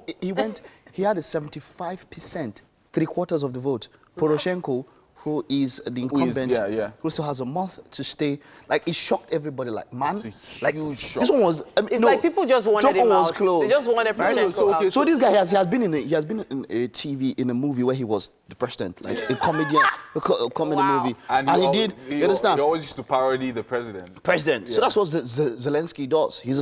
[SPEAKER 4] He had a 75%, 3/4 of the vote. Poroshenko, who is the incumbent, who still has a month to stay. Like, it shocked everybody. Like, man,
[SPEAKER 2] It's a
[SPEAKER 4] like,
[SPEAKER 2] huge shock.
[SPEAKER 4] this one was.
[SPEAKER 1] It's like people just wanted
[SPEAKER 4] Trump
[SPEAKER 1] him
[SPEAKER 4] was
[SPEAKER 1] out.
[SPEAKER 4] close.
[SPEAKER 1] They just wanted Poroshenko out.
[SPEAKER 4] So this guy he has been in a TV in a movie where he was the president, like a comedian, a comedy movie, and he did. You understand?
[SPEAKER 2] He always used to parody the president.
[SPEAKER 4] President. So that's what Zelensky does. He's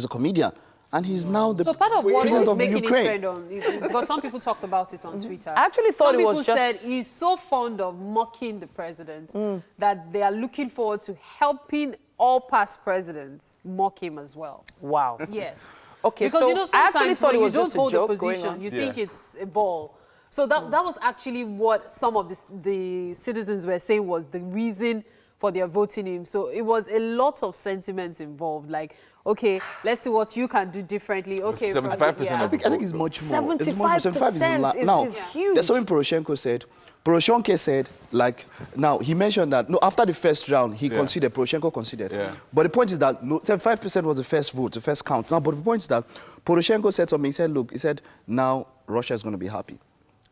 [SPEAKER 4] a comedian, and he's now the
[SPEAKER 3] So part of what
[SPEAKER 4] president
[SPEAKER 3] was
[SPEAKER 4] of
[SPEAKER 3] making
[SPEAKER 4] Ukraine.
[SPEAKER 3] it trend on, because some people talked about it on Twitter.
[SPEAKER 1] I actually thought
[SPEAKER 3] some
[SPEAKER 1] it was
[SPEAKER 3] people
[SPEAKER 1] just-
[SPEAKER 3] said he's so fond of mocking the president that they are looking forward to helping all past presidents mock him as well.
[SPEAKER 1] Wow.
[SPEAKER 3] Yes.
[SPEAKER 1] Okay,
[SPEAKER 3] Because
[SPEAKER 1] so
[SPEAKER 3] you know,
[SPEAKER 1] I
[SPEAKER 3] sometimes
[SPEAKER 1] actually thought
[SPEAKER 3] when
[SPEAKER 1] it was
[SPEAKER 3] you don't
[SPEAKER 1] just a
[SPEAKER 3] hold
[SPEAKER 1] joke
[SPEAKER 3] a
[SPEAKER 1] going
[SPEAKER 3] position,
[SPEAKER 1] on.
[SPEAKER 3] you think it's a ball. So that was actually what some of the citizens were saying was the reason for their voting him. So it was a lot of sentiments involved. Like, okay, let's see what you can do differently. Okay,
[SPEAKER 2] 75%
[SPEAKER 4] I
[SPEAKER 2] of
[SPEAKER 4] think it's much more.
[SPEAKER 1] 75% is huge.
[SPEAKER 4] That's something Poroshenko said. Poroshenko said, like, now he mentioned that no, after the first round he conceded. Poroshenko conceded.
[SPEAKER 2] Yeah.
[SPEAKER 4] But the point is that no, 75% was the first vote, the first count. Now, but the point is that Poroshenko said something. He said, look, he said, now Russia is going to be happy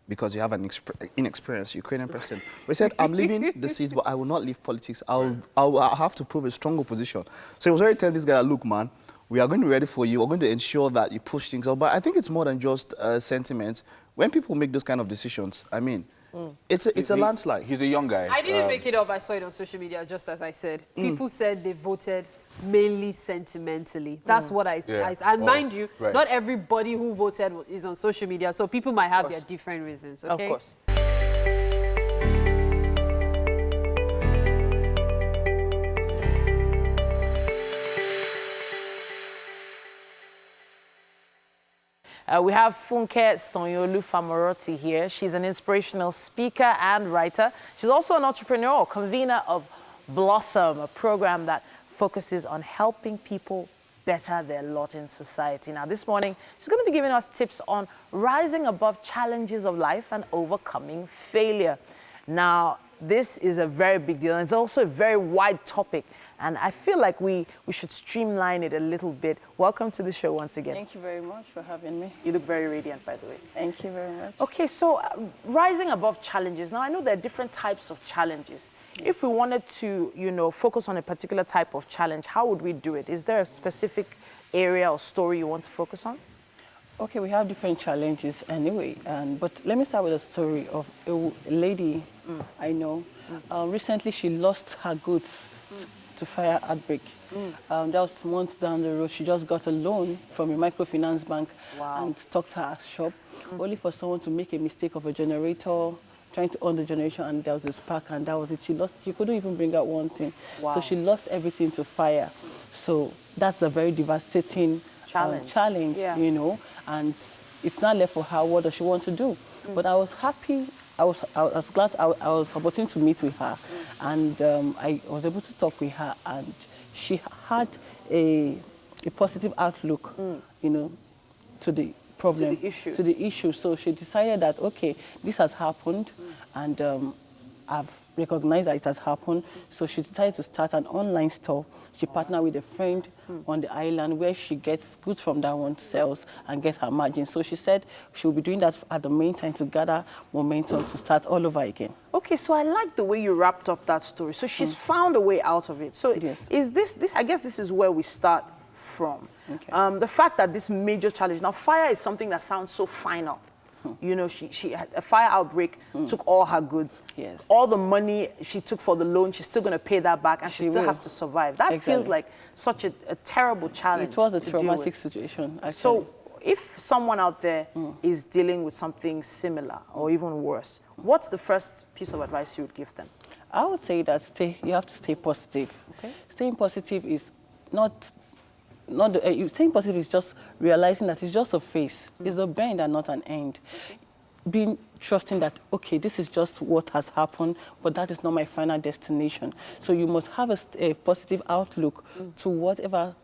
[SPEAKER 4] because you have an inexperienced Ukrainian president. But he said, I'm leaving the seat, but I will not leave politics. I'll have to prove a stronger position. So he was already telling this guy, look, man, we are going to be ready for you. We're going to ensure that you push things up. But I think it's more than just sentiments. When people make those kind of decisions, I mean, it's a landslide.
[SPEAKER 2] He's a young guy.
[SPEAKER 3] I didn't make it up. I saw it on social media, just as I said. People said they voted mainly sentimentally. That's what I said. And mind you, not everybody who voted is on social media, so people might have their different reasons. Okay?
[SPEAKER 1] Of course. We have Funke Sonyolu Famoroti here. She's an inspirational speaker and writer. She's also an entrepreneur, convener of Blossom, a program that focuses on helping people better their lot in society. Now, this morning, she's going to be giving us tips on rising above challenges of life and overcoming failure. Now, this is a very big deal, and it's also a very wide topic. And I feel like we should streamline it a little bit. Welcome to the show once again.
[SPEAKER 7] Thank you very much for having me.
[SPEAKER 1] You look very radiant, by the way.
[SPEAKER 7] Thank you very much.
[SPEAKER 1] Okay, so rising above challenges. Now, I know there are different types of challenges. Yes. If we wanted to, you know, focus on a particular type of challenge, how would we do it? Is there a specific area or story you want to focus on?
[SPEAKER 7] Okay, we have different challenges anyway. But let me start with a story of a lady I know. Recently, she lost her goods to fire outbreak. That was months down the road. She just got a loan from a microfinance bank and stocked her shop, only for someone to make a mistake of a generator, trying to on the generation, and there was a spark, and that was it. She couldn't even bring out one thing. So she lost everything to fire. So that's a very devastating challenge, you know, and it's not left for her. What does she want to do? But I was happy. I was glad I was opportunity to meet with her, and I was able to talk with her, and she had a positive outlook, you know, to the problem, to the issue. So she decided that, okay, this has happened, and I've recognized that it has happened. So she decided to start an online store. She partnered with a friend on the island where she gets goods from that one, sells, and gets her margin. So she said she will be doing that at the meantime to gather momentum to start all over again.
[SPEAKER 1] Okay, so I like the way you wrapped up that story. So she's found a way out of it. So is this, I guess this is where we start from. Okay. The fact that this major challenge, now fire is something that sounds so final. You know, she had a fire outbreak, took all her goods.
[SPEAKER 7] Yes.
[SPEAKER 1] All the money she took for the loan, she's still going to pay that back, and she still has to survive. That feels like such a terrible challenge.
[SPEAKER 7] It was a traumatic situation, actually.
[SPEAKER 1] So if someone out there is dealing with something similar or even worse, what's the first piece of advice you would give them?
[SPEAKER 7] I would say that you have to stay positive. Okay. Staying positive is staying positive is just realizing that it's just a phase. It's a bend and not an end. being trusting that, okay, this is just what has happened, but that is not my final destination. So you must have a positive outlook to whatever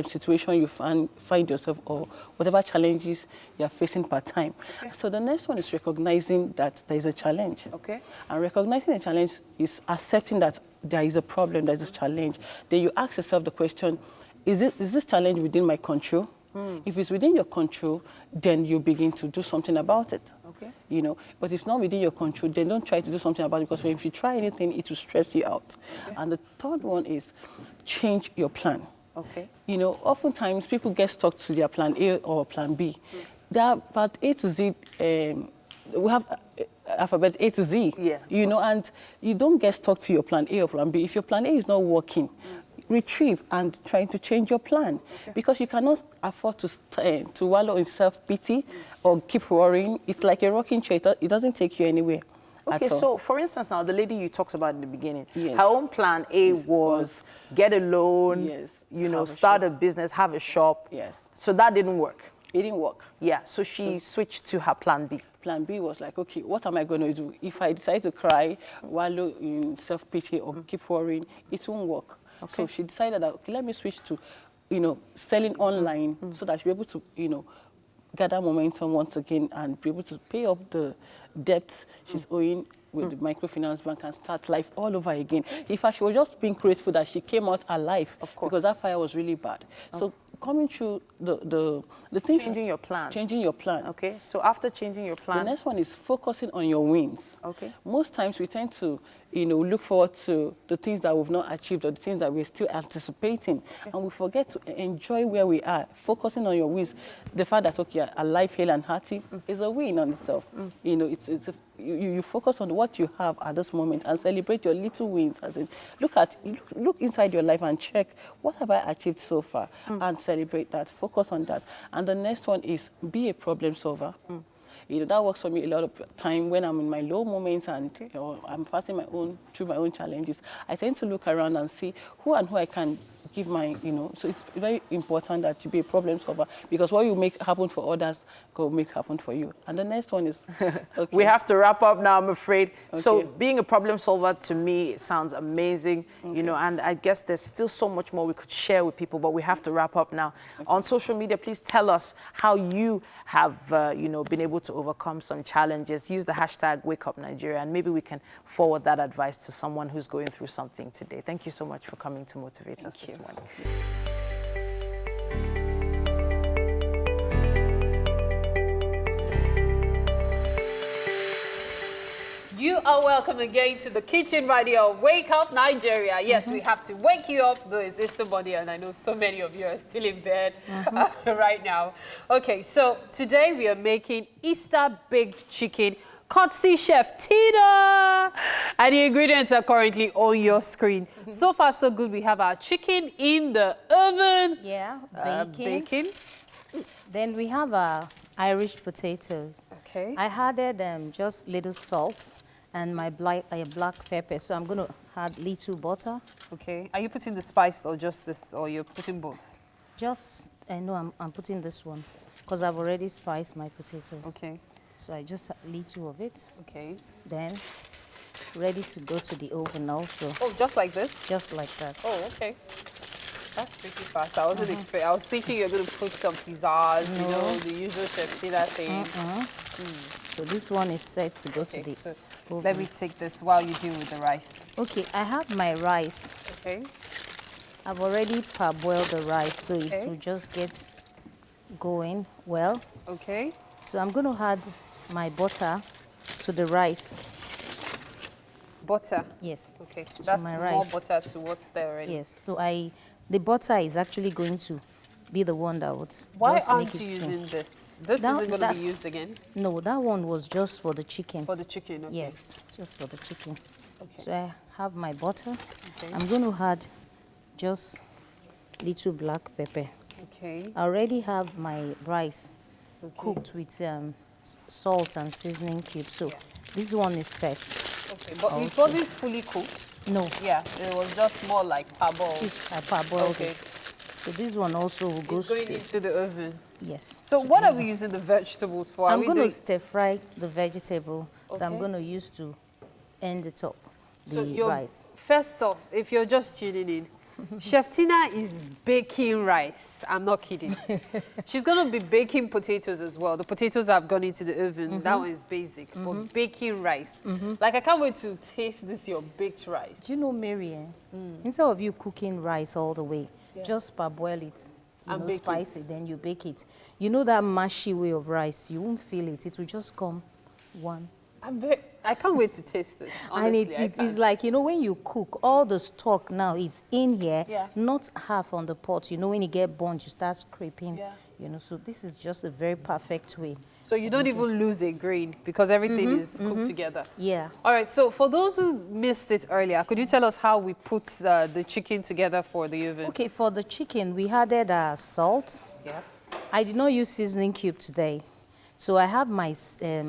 [SPEAKER 7] situation you find yourself or whatever challenges you're facing per time. Okay. So the next one is recognizing that there is a challenge.
[SPEAKER 1] Okay.
[SPEAKER 7] And recognizing a challenge is accepting that there is a problem, there is a challenge. Then you ask yourself the question, is this challenge within my control? If it's within your control, then you begin to do something about it.
[SPEAKER 1] Okay.
[SPEAKER 7] You know, but if not within your control, then don't try to do something about it, because if you try anything, it will stress you out. Okay. And the third one is change your plan.
[SPEAKER 1] Okay.
[SPEAKER 7] You know, oftentimes people get stuck to their plan A or plan B. There are about A to Z, we have alphabet A to Z, you know, and you don't get stuck to your plan A or plan B. If your plan A is not working, retrieve and try to change your plan, because you cannot afford to wallow in self-pity or keep worrying. It's like a rocking chair. It doesn't take you anywhere.
[SPEAKER 1] Okay, so for instance now, the lady you talked about in the beginning,
[SPEAKER 7] Yes.
[SPEAKER 1] her own plan A was get a loan,
[SPEAKER 7] Yes.
[SPEAKER 1] you know,
[SPEAKER 7] Have a
[SPEAKER 1] start
[SPEAKER 7] shop.
[SPEAKER 1] a business, have a shop.
[SPEAKER 7] Yes.
[SPEAKER 1] So that didn't work.
[SPEAKER 7] It didn't work.
[SPEAKER 1] Yeah, so she switched to her plan B.
[SPEAKER 7] Plan B was like, okay, what am I going to do? If I decide to cry, wallow in self-pity or keep worrying, it won't work.
[SPEAKER 1] Okay.
[SPEAKER 7] So she decided that, okay, let me switch to, you know, selling online so that she'll be able to, you know, gather momentum once again and be able to pay up the debts she's owing with the microfinance bank and start life all over again. In fact, she was just being grateful that she came out alive, because that fire was really bad. So coming through the things...
[SPEAKER 1] Changing your plan.
[SPEAKER 7] Changing your plan.
[SPEAKER 1] Okay, so after changing your plan...
[SPEAKER 7] The next one is focusing on your wins.
[SPEAKER 1] Okay.
[SPEAKER 7] Most times we tend to, you know, look forward to the things that we've not achieved or the things that we're still anticipating. And we forget to enjoy where we are, focusing on your wins. The fact that, okay, alive, hale and hearty is a win on itself. You know, you focus on what you have at this moment and celebrate your little wins. As in, look inside your life and check, what have I achieved so far? And celebrate that, focus on that. And the next one is be a problem solver. You know, that works for me a lot of time when I'm in my low moments and you know, I'm passing through my own challenges. I tend to look around and see who I can give my, you know, so it's very important that you be a problem solver, because what you make happen for others, God will make happen for you. And the next one is, okay.
[SPEAKER 1] We have to wrap up now, I'm afraid.
[SPEAKER 7] Okay.
[SPEAKER 1] So being a problem solver, to me, sounds amazing, you know, and I guess there's still so much more we could share with people, but we have to wrap up now. On social media, please tell us how you have, you know, been able to overcome some challenges. Use the hashtag WakeUpNigeria, and maybe we can forward that advice to someone who's going through something today. Thank you so much for coming to motivate us this morning.
[SPEAKER 3] You are welcome again to the Kitchen Radio Wake Up Nigeria. Yes, we have to wake you up, though it's Easter Monday, and I know so many of you are still in bed right now. Okay, so today we are making Easter baked chicken, courtesy Chef Tina. And the ingredients are currently on your screen. So far, so good. We have our chicken in the oven.
[SPEAKER 10] Yeah,
[SPEAKER 3] Bacon.
[SPEAKER 10] Then we have our Irish potatoes.
[SPEAKER 3] Okay.
[SPEAKER 10] I added just little salt and my black pepper. So I'm going to add little butter.
[SPEAKER 3] Okay. Are you putting the spice or just this, or you're putting both?
[SPEAKER 10] Just, no, I'm putting this one because I've already spiced my potato.
[SPEAKER 3] Okay.
[SPEAKER 10] So I just add little of it.
[SPEAKER 3] Okay.
[SPEAKER 10] Then ready to go to the oven also.
[SPEAKER 3] Oh, just like this?
[SPEAKER 10] Just like that.
[SPEAKER 3] Oh, okay. That's pretty fast. I wasn't expecting. I was thinking you're going to put some pizzazz, you know, the usual Chef Tina thing.
[SPEAKER 10] So this one is set to go to the oven.
[SPEAKER 3] Let me take this while you deal with the rice.
[SPEAKER 10] Okay, I have my rice.
[SPEAKER 3] Okay.
[SPEAKER 10] I've already parboiled the rice, so it will just get going well.
[SPEAKER 3] Okay.
[SPEAKER 10] So I'm going to add my butter to the rice.
[SPEAKER 3] Butter?
[SPEAKER 10] Yes.
[SPEAKER 3] Okay.
[SPEAKER 10] To
[SPEAKER 3] That's
[SPEAKER 10] my
[SPEAKER 3] more
[SPEAKER 10] rice.
[SPEAKER 3] butter to what's there already.
[SPEAKER 10] Yes. So the butter is actually going to be the one that would
[SPEAKER 3] Why
[SPEAKER 10] just
[SPEAKER 3] aren't
[SPEAKER 10] make it
[SPEAKER 3] you
[SPEAKER 10] steam.
[SPEAKER 3] using this? This isn't going to be used again?
[SPEAKER 10] No, that one was just for the chicken.
[SPEAKER 3] For the chicken, okay.
[SPEAKER 10] Yes, just for the chicken.
[SPEAKER 3] Okay.
[SPEAKER 10] So I have my butter.
[SPEAKER 3] Okay.
[SPEAKER 10] I'm going to add just little black pepper.
[SPEAKER 3] Okay.
[SPEAKER 10] I already have my rice cooked with salt and seasoning cubes. So this one is set.
[SPEAKER 3] Okay, but it
[SPEAKER 10] also.
[SPEAKER 3] wasn't fully cooked?
[SPEAKER 10] No.
[SPEAKER 3] Yeah, it was just more like parboiled.
[SPEAKER 10] I parboiled
[SPEAKER 3] Okay.
[SPEAKER 10] it. So this one also will go
[SPEAKER 3] It's going
[SPEAKER 10] straight.
[SPEAKER 3] into the oven.
[SPEAKER 10] Yes.
[SPEAKER 3] So what are we using the vegetables for? Are
[SPEAKER 10] I'm
[SPEAKER 3] we
[SPEAKER 10] going to
[SPEAKER 3] doing-
[SPEAKER 10] stir fry the vegetable that I'm
[SPEAKER 3] Okay.
[SPEAKER 10] going to use to end it up,
[SPEAKER 3] So
[SPEAKER 10] the
[SPEAKER 3] you're-
[SPEAKER 10] rice.
[SPEAKER 3] First off, if you're just tuning in, Chef Tina is baking rice. I'm not kidding. She's going to be baking potatoes as well. The potatoes have gone into the oven. That one is basic. But baking rice. Like, I can't wait to taste this, your baked rice.
[SPEAKER 10] Do you know, Mary, instead of you cooking rice all the way, just parboil it,
[SPEAKER 3] And bake it.
[SPEAKER 10] spice it, then you bake it. You know that mashy way of rice, you won't feel it. It will just come one.
[SPEAKER 3] I can't wait to taste it.
[SPEAKER 10] And
[SPEAKER 3] Honestly,
[SPEAKER 10] it is like, you know, when you cook, all the stock now is in here,
[SPEAKER 3] Yeah.
[SPEAKER 10] not half on the pot. You know, when you get burnt, you start scraping,
[SPEAKER 3] Yeah.
[SPEAKER 10] you know, so this is just a very perfect way.
[SPEAKER 3] So you don't even lose a grain because everything is cooked together.
[SPEAKER 10] Yeah.
[SPEAKER 3] All right, so for those who missed it earlier, could you tell us how we put the chicken together for the oven?
[SPEAKER 10] Okay, for the chicken, we added salt.
[SPEAKER 3] Yeah.
[SPEAKER 10] I did not use seasoning cube today. So I have my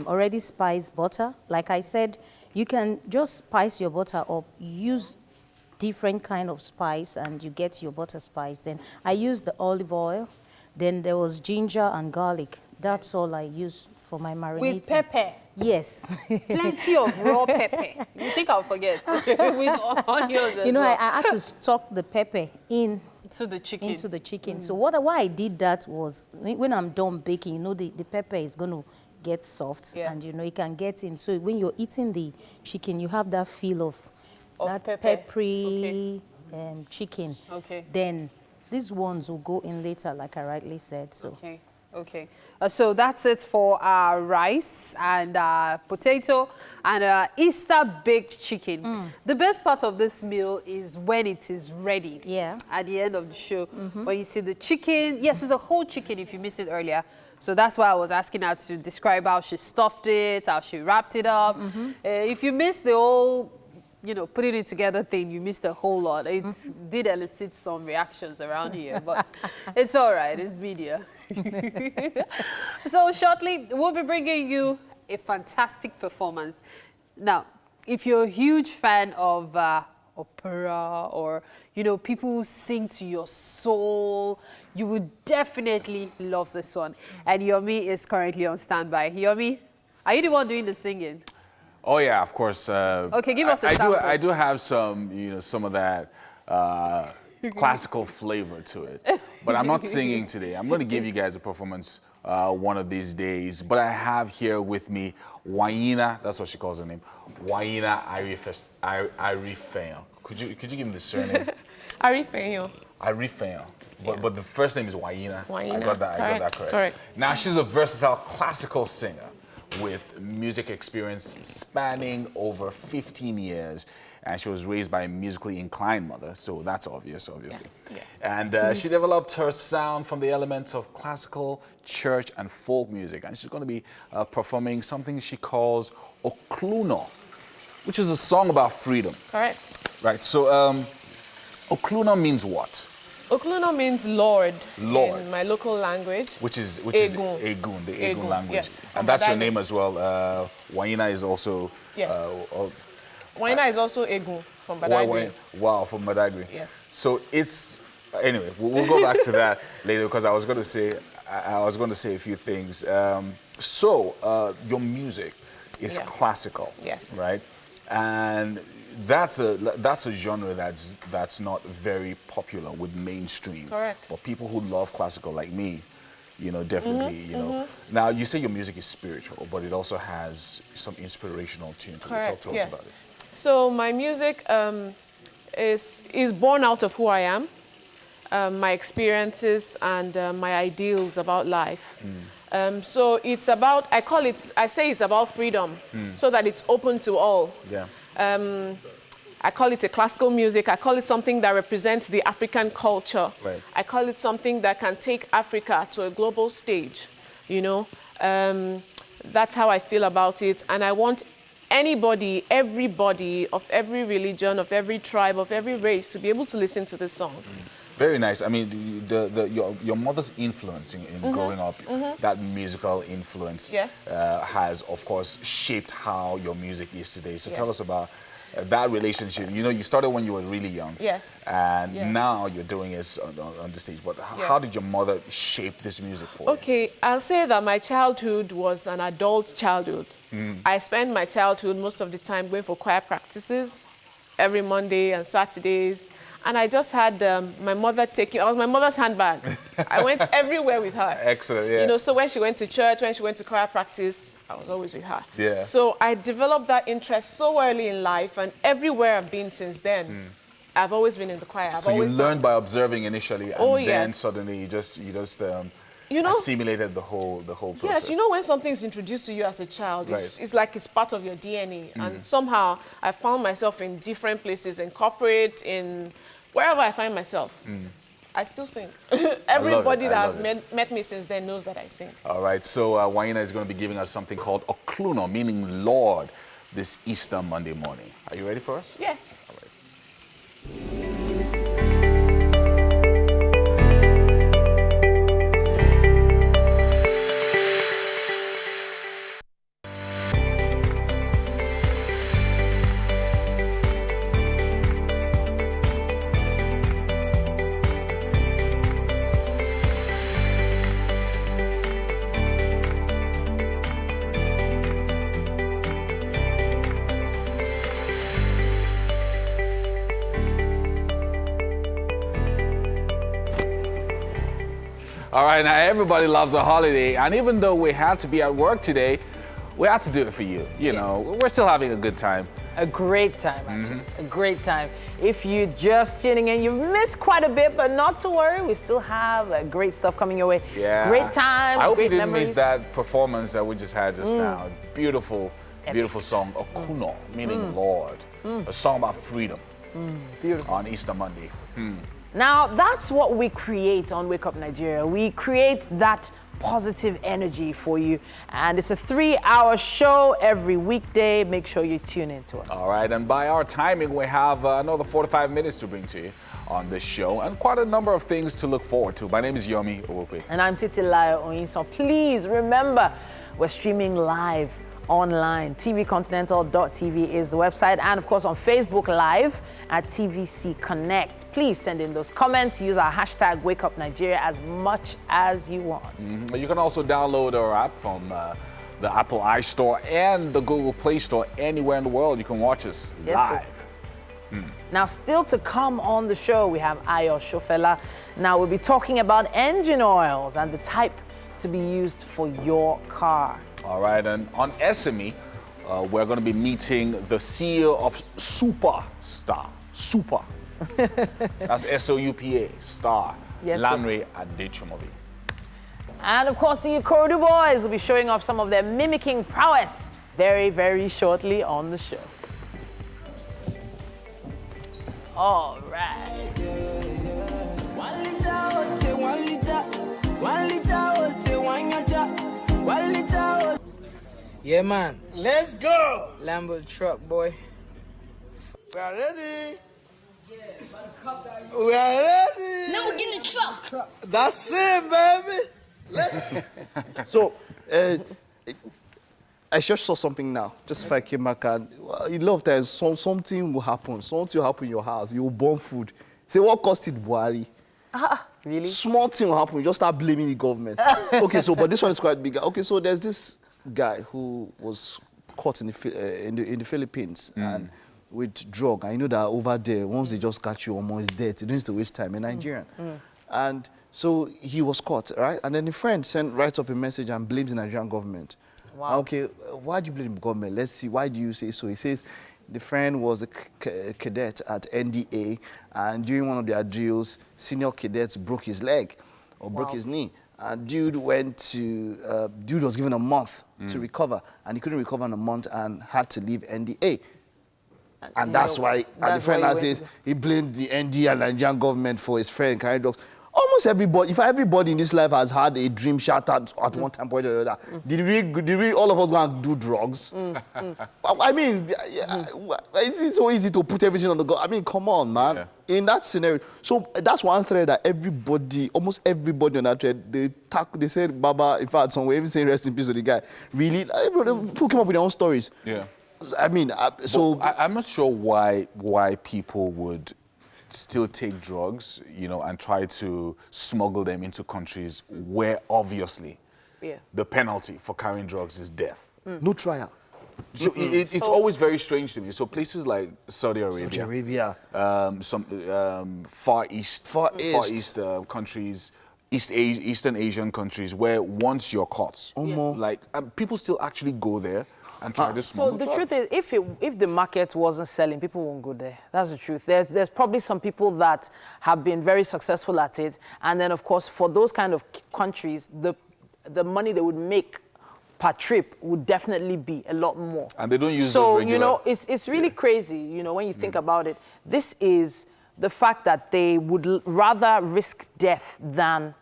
[SPEAKER 10] already spiced butter. Like I said, you can just spice your butter up, use different kind of spice, and you get your butter spice. Then I used the olive oil. Then there was ginger and garlic. That's all I use for my marinating.
[SPEAKER 3] With pepper.
[SPEAKER 10] Yes.
[SPEAKER 3] Plenty of raw pepper. You think I'll forget? With onions as
[SPEAKER 10] You know,
[SPEAKER 3] well.
[SPEAKER 10] I had to stock the pepper
[SPEAKER 3] to the chicken.
[SPEAKER 10] into the chicken. So why I did that was, when I'm done baking, you know, the pepper is going to get soft,
[SPEAKER 3] Yeah.
[SPEAKER 10] and, you know, it can get in. So when you're eating the chicken, you have that feel of that
[SPEAKER 3] pepper.
[SPEAKER 10] peppery chicken.
[SPEAKER 3] Okay.
[SPEAKER 10] Then these ones will go in later, like I rightly said. So.
[SPEAKER 3] Okay, okay. So that's it for our rice and potato and Easter baked chicken. The best part of this meal is when it is ready.
[SPEAKER 10] Yeah.
[SPEAKER 3] At the end of the show, when you see the chicken. Yes, it's a whole chicken if you missed it earlier. So that's why I was asking her to describe how she stuffed it, how she wrapped it up. If you missed the whole, you know, putting it together thing, you missed a whole lot. It did elicit some reactions around here, but it's all right. It's media. So shortly, we'll be bringing you a fantastic performance. Now, if you're a huge fan of opera or, you know, people who sing to your soul, you would definitely love this one. And Yomi is currently on standby. Yomi, are you the one doing the singing?
[SPEAKER 2] Oh yeah, of course.
[SPEAKER 3] Okay, give us a
[SPEAKER 2] I
[SPEAKER 3] sample.
[SPEAKER 2] I do have some, you know, some of that classical flavor to it. But I'm not singing today. I'm going to give you guys a performance one of these days. But I have here with me Waina. That's what she calls her name. Waina Arifeyan. Could you give me the surname?
[SPEAKER 6] Arifeyan.
[SPEAKER 2] Arifeyan. But the first name is Waina.
[SPEAKER 6] Waina.
[SPEAKER 2] I got that correct. Now she's a versatile classical singer with music experience spanning over 15 years. And she was raised by a musically inclined mother, so that's obvious, obviously.
[SPEAKER 6] Yeah.
[SPEAKER 2] And she developed her sound from the elements of classical, church, and folk music. And she's going to be performing something she calls Okluno, which is a song about freedom.
[SPEAKER 6] Correct.
[SPEAKER 2] Right, so Okluno means what?
[SPEAKER 6] Okluno means Lord,
[SPEAKER 2] Lord.
[SPEAKER 6] in my local language.
[SPEAKER 2] Which is
[SPEAKER 6] Egun.
[SPEAKER 2] Egun, the
[SPEAKER 6] Egun,
[SPEAKER 2] Egun language.
[SPEAKER 6] yes. From
[SPEAKER 2] And that's your
[SPEAKER 6] Badagry.
[SPEAKER 2] name as well. Waina is also...
[SPEAKER 6] Yes. Waina is also Egun from Badagry.
[SPEAKER 2] Wow, from Badagry.
[SPEAKER 6] Yes.
[SPEAKER 2] So it's... Anyway, we'll go back to that later because I was going to say a few things. Your music is classical.
[SPEAKER 6] Yes.
[SPEAKER 2] Right? And that's a genre that's not very popular with mainstream.
[SPEAKER 6] Correct.
[SPEAKER 2] But people who love classical like me, you know, definitely, you know. Now, you say your music is spiritual, but it also has some inspirational tune to it. Talk to us about it.
[SPEAKER 6] So my music is born out of who I am, my experiences and my ideals about life. So it's about, I say it's about freedom, so that it's open to all.
[SPEAKER 2] Yeah.
[SPEAKER 6] I call it a classical music. I call it something that represents the African culture.
[SPEAKER 2] Right.
[SPEAKER 6] I call it something that can take Africa to a global stage, you know. That's how I feel about it. And I want anybody, everybody of every religion, of every tribe, of every race to be able to listen to this song.
[SPEAKER 2] Very nice. I mean, your mother's influence in growing up, that musical influence
[SPEAKER 6] Yes.
[SPEAKER 2] has, of course, shaped how your music is today. So tell us about that relationship, you know, you started when you were really young.
[SPEAKER 11] Yes.
[SPEAKER 2] And
[SPEAKER 11] Yes.
[SPEAKER 2] now you're doing it on the stage. But how did your mother shape this music for you?
[SPEAKER 11] Okay, I'll say that my childhood was an adult childhood. I spent my childhood most of the time going for choir practices every Monday and Saturdays. And I just had my mother I was my mother's handbag. I went everywhere with her.
[SPEAKER 2] Excellent, yeah.
[SPEAKER 11] You know, so when she went to church, when she went to choir practice, I was always with her.
[SPEAKER 2] Yeah.
[SPEAKER 11] So I developed that interest so early in life, and everywhere I've been since then, I've always been in the choir.
[SPEAKER 2] So you learned by observing initially, and then
[SPEAKER 11] yes.
[SPEAKER 2] suddenly you just
[SPEAKER 11] you know,
[SPEAKER 2] assimilated the whole process.
[SPEAKER 11] Yes, you know, when something's introduced to you as a child, it's like it's part of your DNA. And somehow I found myself in different places, in corporate, in wherever I find myself. I still sing. Everybody that has met me since then knows that I sing.
[SPEAKER 2] All right, so Waina is going to be giving us something called Okluno, meaning Lord, this Easter Monday morning. Are you ready for us?
[SPEAKER 11] Yes.
[SPEAKER 2] All right. All right, now everybody loves a holiday, and even though we had to be at work today, we had to do it for you. You know, we're still having a good time.
[SPEAKER 1] A great time, actually. A great time. If you're just tuning in, you've missed quite a bit, but not to worry. We still have great stuff coming your way.
[SPEAKER 2] Yeah.
[SPEAKER 1] Great time,
[SPEAKER 2] I hope
[SPEAKER 1] great
[SPEAKER 2] you didn't
[SPEAKER 1] memories.
[SPEAKER 2] miss that performance that we just had just now. Beautiful, beautiful song, Okuno, meaning Lord. A song about freedom.
[SPEAKER 1] Beautiful.
[SPEAKER 2] On Easter Monday.
[SPEAKER 1] Now, that's what we create on Wake Up Nigeria. We create that positive energy for you. And it's a 3-hour show every weekday. Make sure you tune in to us.
[SPEAKER 2] All right, and by our timing, we have another 45 minutes to bring to you on this show, and quite a number of things to look forward to. My name is Yomi Owokwe.
[SPEAKER 1] And I'm Titilayo Oyinson. Please remember, we're streaming live online. tvcontinental.tv is the website, and of course on Facebook Live at TVC Connect. Please send in those comments. Use our hashtag WakeUpNigeria as much as you want.
[SPEAKER 2] You can also download our app from the Apple iStore and the Google Play Store. Anywhere in the world, you can watch us live.
[SPEAKER 1] Now, still to come on the show, we have Ayo Shofela. Now, we'll be talking about engine oils and the type to be used for your car.
[SPEAKER 2] All right, and on SME, we're going to be meeting the CEO of Superstar. Super. That's S-O-U-P-A, Star.
[SPEAKER 1] Yes, sir.
[SPEAKER 2] Lanre Adechumobi.
[SPEAKER 1] And of course, the Ikorodu boys will be showing off some of their mimicking prowess very, very shortly on the show. All right.
[SPEAKER 12] 1 liter, say 1 liter. 1 liter, say 1 liter. 1 liter.
[SPEAKER 13] Yeah, man.
[SPEAKER 8] Let's go.
[SPEAKER 13] Lambo truck, boy.
[SPEAKER 8] We are ready. We are ready.
[SPEAKER 9] Now we're getting the truck.
[SPEAKER 8] That's it, baby. Let's.
[SPEAKER 4] So, I just saw something now. Just if I came back and you love that something will happen. Something will happen in your house. You will burn food. Say, what caused it, Buhari?
[SPEAKER 1] Really?
[SPEAKER 4] Small thing will happen. You just start blaming the government. Okay, so but this one is quite big. Okay, so there's this guy who was caught in the Philippines and with drug. I know that over there, once they just catch you, almost dead. You don't need to waste time in Nigeria. And so he was caught, right? And then the friend writes up a message and blames the Nigerian government.
[SPEAKER 1] Wow.
[SPEAKER 4] Okay, why do you blame the government? Let's see. Why do you say so? He says the friend was a cadet at NDA, and during one of their drills, senior cadets broke his leg or broke his knee. And dude was given a month to recover, and he couldn't recover in a month and had to leave NDA. And that's why, and the friend now says he blamed the NDA and Nigerian government for his friend carrying drugs. Almost everybody, if everybody in this life has had a dream shattered at one time point or another, did we all of us go and do drugs? I mean, it's so easy to put everything on the go. I mean, come on, man. Yeah. In that scenario, so that's one thread that almost everybody on that thread, they said, Baba, in fact, some way even saying rest in peace to the guy. Really, people came up with their own stories.
[SPEAKER 2] Yeah.
[SPEAKER 4] I mean,
[SPEAKER 2] I'm not sure why people would still take drugs, you know, and try to smuggle them into countries where obviously the penalty for carrying drugs is death.
[SPEAKER 4] No trial.
[SPEAKER 2] So it's always very strange to me. So places like Saudi Arabia, some Far East countries, Eastern Asian countries, where once you're caught, like people still actually go there and try to smuggle
[SPEAKER 1] So the
[SPEAKER 2] drugs.
[SPEAKER 1] truth is, if the market wasn't selling, people won't go there. That's the truth. There's probably some people that have been very successful at it, and then of course for those kind of countries, the money they would make per trip would definitely be a lot more.
[SPEAKER 2] And they don't use
[SPEAKER 1] so
[SPEAKER 2] those regular...
[SPEAKER 1] you know, it's really crazy, you know, when you think about it. This is the fact that they would rather risk death than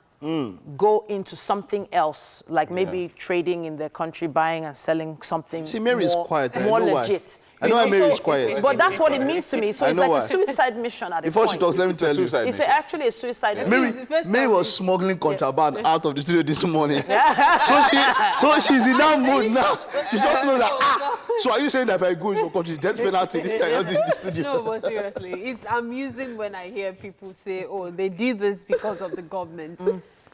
[SPEAKER 1] go into something else, like maybe trading in their country, buying and selling something.
[SPEAKER 4] See, Mary is quiet.
[SPEAKER 1] More legit.
[SPEAKER 4] I know why Mary is quiet.
[SPEAKER 1] But that's what it means to me. So it's like a suicide mission at a
[SPEAKER 4] Before
[SPEAKER 1] point.
[SPEAKER 4] she talks, let me tell you.
[SPEAKER 1] It's actually a suicide mission.
[SPEAKER 4] Mary was smuggling contraband out of the studio this morning. so she's in that mood now. She just knows that, so are you saying that if I go into your country, death penalty this time, not in the studio?
[SPEAKER 3] No, but seriously, it's amusing when I hear people say, oh, they did this because of the government.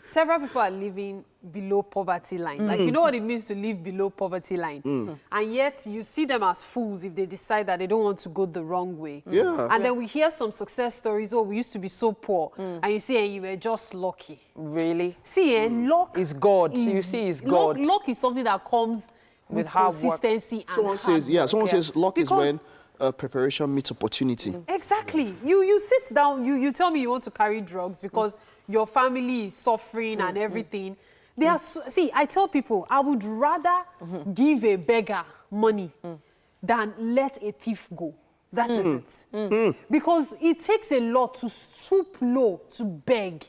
[SPEAKER 3] Several people are living below poverty line. Like, you know what it means to live below poverty line. And yet you see them as fools if they decide that they don't want to go the wrong way. And then we hear some success stories, oh, we used to be so poor. And you see, and you were just lucky.
[SPEAKER 1] Really?
[SPEAKER 3] See, luck
[SPEAKER 1] is God. You see, is God.
[SPEAKER 3] Luck is something that comes with hard consistency work.
[SPEAKER 4] Someone says luck is when preparation meets opportunity.
[SPEAKER 3] Exactly. You sit down, you tell me you want to carry drugs because your family is suffering and everything. They are see, I tell people, I would rather give a beggar money than let a thief go. That is it. Because it takes a lot to stoop low to beg.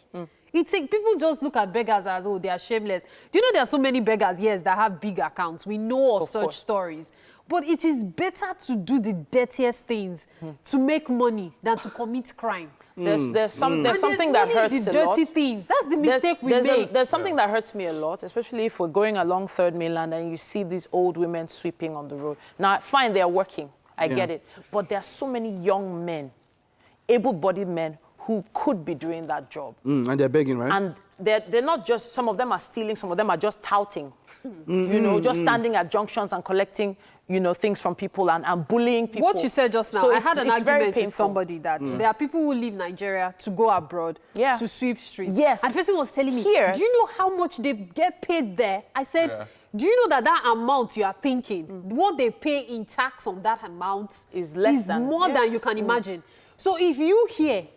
[SPEAKER 3] People just look at beggars as, oh, they are shameless. Do you know there are so many beggars, yes, that have big accounts? We know of such stories. But it is better to do the dirtiest things to make money than to commit crime.
[SPEAKER 1] There's something that hurts a lot.
[SPEAKER 3] Dirty things. That's the mistake we make.
[SPEAKER 1] There's something that hurts me a lot, especially if we're going along Third Mainland and you see these old women sweeping on the road. Now, fine, they're working. I get it. But there are so many young men, able-bodied men, who could be doing that job.
[SPEAKER 4] And they're begging, right?
[SPEAKER 1] And they're not just, some of them are stealing, some of them are just touting. You know, just standing at junctions and collecting, you know, things from people and bullying people.
[SPEAKER 3] What you said just now,
[SPEAKER 1] So
[SPEAKER 3] I had an argument with somebody
[SPEAKER 1] somebody
[SPEAKER 3] that there are people who leave Nigeria to go abroad to sweep streets.
[SPEAKER 1] Yes.
[SPEAKER 3] And the person was telling me,
[SPEAKER 1] Here,
[SPEAKER 3] do you know how much they get paid there? I said, do you know that amount you are thinking, what they pay in tax on that amount
[SPEAKER 1] is
[SPEAKER 3] more than you can imagine. So if you hear,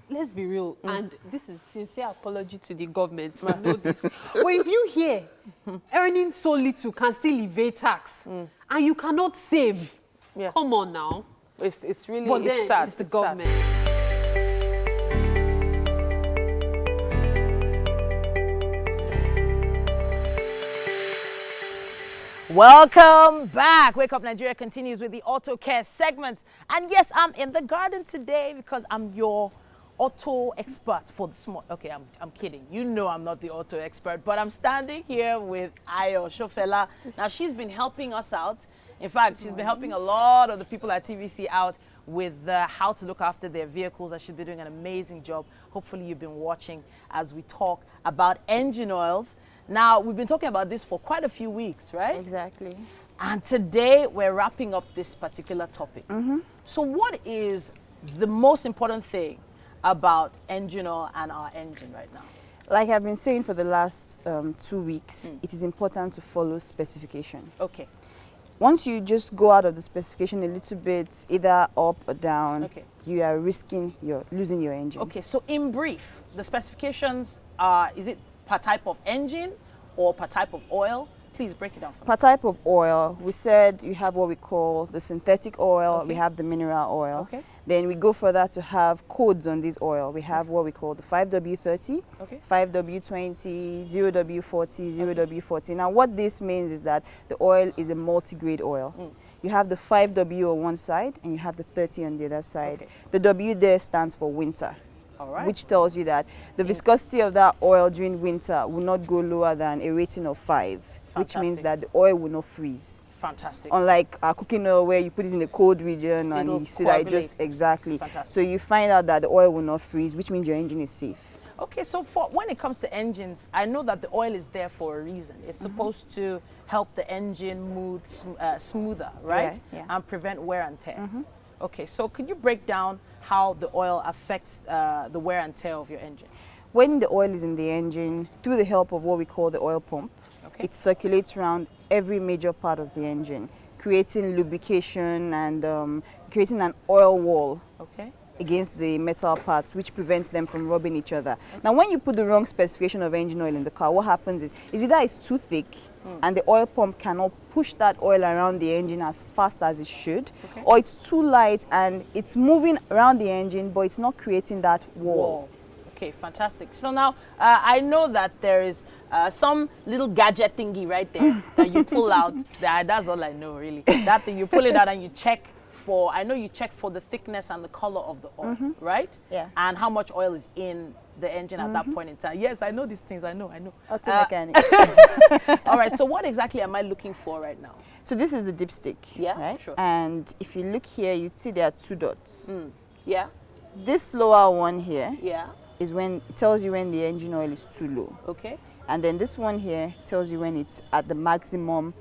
[SPEAKER 3] let's be real, and this is sincere apology to the government, I know this. But if you hear earning so little can still evade tax, and you cannot save, come on now.
[SPEAKER 1] It's really,
[SPEAKER 3] but
[SPEAKER 1] it's
[SPEAKER 3] then
[SPEAKER 1] sad.
[SPEAKER 3] It's the
[SPEAKER 1] it's
[SPEAKER 3] government.
[SPEAKER 1] Sad. Welcome back. Wake Up Nigeria continues with the Auto Care segment. And yes, I'm in the garden today because I'm your auto expert for the small. Okay, I'm kidding. You know I'm not the auto expert, but I'm standing here with Ayo Shofela. Now, she's been helping us out. In fact, she's been helping a lot of the people at TVC out with how to look after their vehicles, and she's been doing an amazing job. Hopefully you've been watching as we talk about engine oils. Now, we've been talking about this for quite a few weeks, right?
[SPEAKER 14] Exactly.
[SPEAKER 1] And today we're wrapping up this particular topic. So what is the most important thing about engine oil and our engine right now?
[SPEAKER 14] Like I've been saying for the last 2 weeks, it is important to follow specification.
[SPEAKER 1] Okay.
[SPEAKER 14] Once you just go out of the specification a little bit, either up or down, you are risking losing your engine.
[SPEAKER 1] Okay, so in brief, the specifications are, is it per type of engine or per type of oil? Please break it down for me.
[SPEAKER 14] Per type of oil, we said you have what we call the synthetic oil, we have the mineral oil. Then we go further to have codes on this oil. We have what we call the 5W30, 5W20, 0W40, 0W40. Now what this means is that the oil is a multi-grade oil. You have the 5W on one side and you have the 30 on the other side. The W there stands for winter. Which tells you that the viscosity of that oil during winter will not go lower than a rating of 5, which means that the oil will not freeze.
[SPEAKER 1] Fantastic.
[SPEAKER 14] Unlike cooking oil where you put it in a cold region and
[SPEAKER 1] It'll
[SPEAKER 14] you see that it
[SPEAKER 1] coagulate.
[SPEAKER 14] just, exactly.
[SPEAKER 1] Fantastic.
[SPEAKER 14] So you find out that the oil will not freeze, which means your engine is safe.
[SPEAKER 1] Okay, so when it comes to engines, I know that the oil is there for a reason. It's supposed to help the engine move smoother, right?
[SPEAKER 14] Yeah.
[SPEAKER 1] And prevent wear and tear. Okay, so could you break down how the oil affects the wear and tear of your engine?
[SPEAKER 14] When the oil is in the engine, through the help of what we call the oil pump, it circulates around every major part of the engine, creating lubrication and creating an oil wall against the metal parts, which prevents them from rubbing each other. Now, when you put the wrong specification of engine oil in the car, what happens is either it's too thick and the oil pump cannot push that oil around the engine as fast as it should, or it's too light and it's moving around the engine, but it's not creating that wall.
[SPEAKER 1] Okay, fantastic. So now I know that there is some little gadget thingy right there that you pull out. That's all I know, really. That thing, you pull it out and you check for, I know you check for the thickness and the color of the oil, right?
[SPEAKER 14] Yeah.
[SPEAKER 1] And how much oil is in the engine at that point in time. Yes, I know these things, I know.
[SPEAKER 14] Auto mechanic.
[SPEAKER 1] All right, so what exactly am I looking for right now?
[SPEAKER 14] So this is the dipstick, right?
[SPEAKER 1] Sure.
[SPEAKER 14] And if you look here, you'd see there are two dots.
[SPEAKER 1] Yeah?
[SPEAKER 14] This lower one here
[SPEAKER 1] Yeah.
[SPEAKER 14] is when it tells you when the engine oil is too low.
[SPEAKER 1] Okay.
[SPEAKER 14] And then this one here tells you when it's at the maximum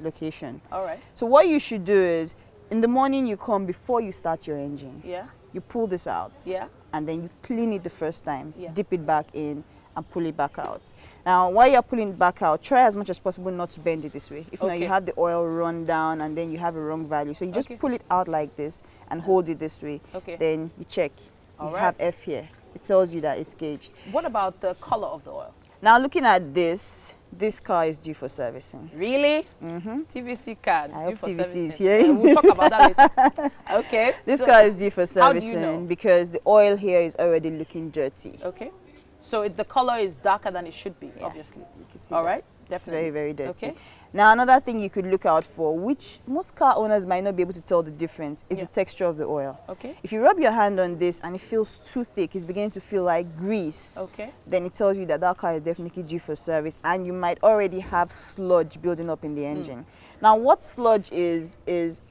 [SPEAKER 14] location.
[SPEAKER 1] All right.
[SPEAKER 14] So what you should do is, in the morning you come before you start your engine.
[SPEAKER 1] Yeah.
[SPEAKER 14] You pull this out.
[SPEAKER 1] Yeah.
[SPEAKER 14] And then you clean it the first time.
[SPEAKER 1] Yeah.
[SPEAKER 14] Dip it back in and pull it back out. Now, while you're pulling it back out, try as much as possible not to bend it this way. If not, you have the oil run down and then you have a wrong value. So you just pull it out like this and hold it this way. Then you check.
[SPEAKER 1] All
[SPEAKER 14] you
[SPEAKER 1] right.
[SPEAKER 14] have F here. It tells you that it's gauged.
[SPEAKER 1] What about the color of the oil?
[SPEAKER 14] Now, looking at this car is due for servicing.
[SPEAKER 1] Really? TVC card.
[SPEAKER 14] I
[SPEAKER 1] due
[SPEAKER 14] hope
[SPEAKER 1] for
[SPEAKER 14] TVC is
[SPEAKER 1] servicing.
[SPEAKER 14] here.
[SPEAKER 1] We'll talk about that later. Okay.
[SPEAKER 14] This
[SPEAKER 1] so
[SPEAKER 14] car is due for
[SPEAKER 1] how do
[SPEAKER 14] servicing
[SPEAKER 1] you know?
[SPEAKER 14] because the oil here is already looking dirty.
[SPEAKER 1] Okay. So the color is darker than it should be, obviously.
[SPEAKER 14] You can see
[SPEAKER 1] All
[SPEAKER 14] that.
[SPEAKER 1] right.
[SPEAKER 14] It's
[SPEAKER 1] Definitely.
[SPEAKER 14] very, very dirty.
[SPEAKER 1] Okay.
[SPEAKER 14] Now, another thing you could look out for, which most car owners might not be able to tell the difference, is the texture of the oil.
[SPEAKER 1] Okay.
[SPEAKER 14] If you rub your hand on this and it feels too thick, it's beginning to feel like grease,
[SPEAKER 1] Okay.
[SPEAKER 14] then it tells you that that car is definitely due for service and you might already have sludge building up in the engine. Now, what sludge is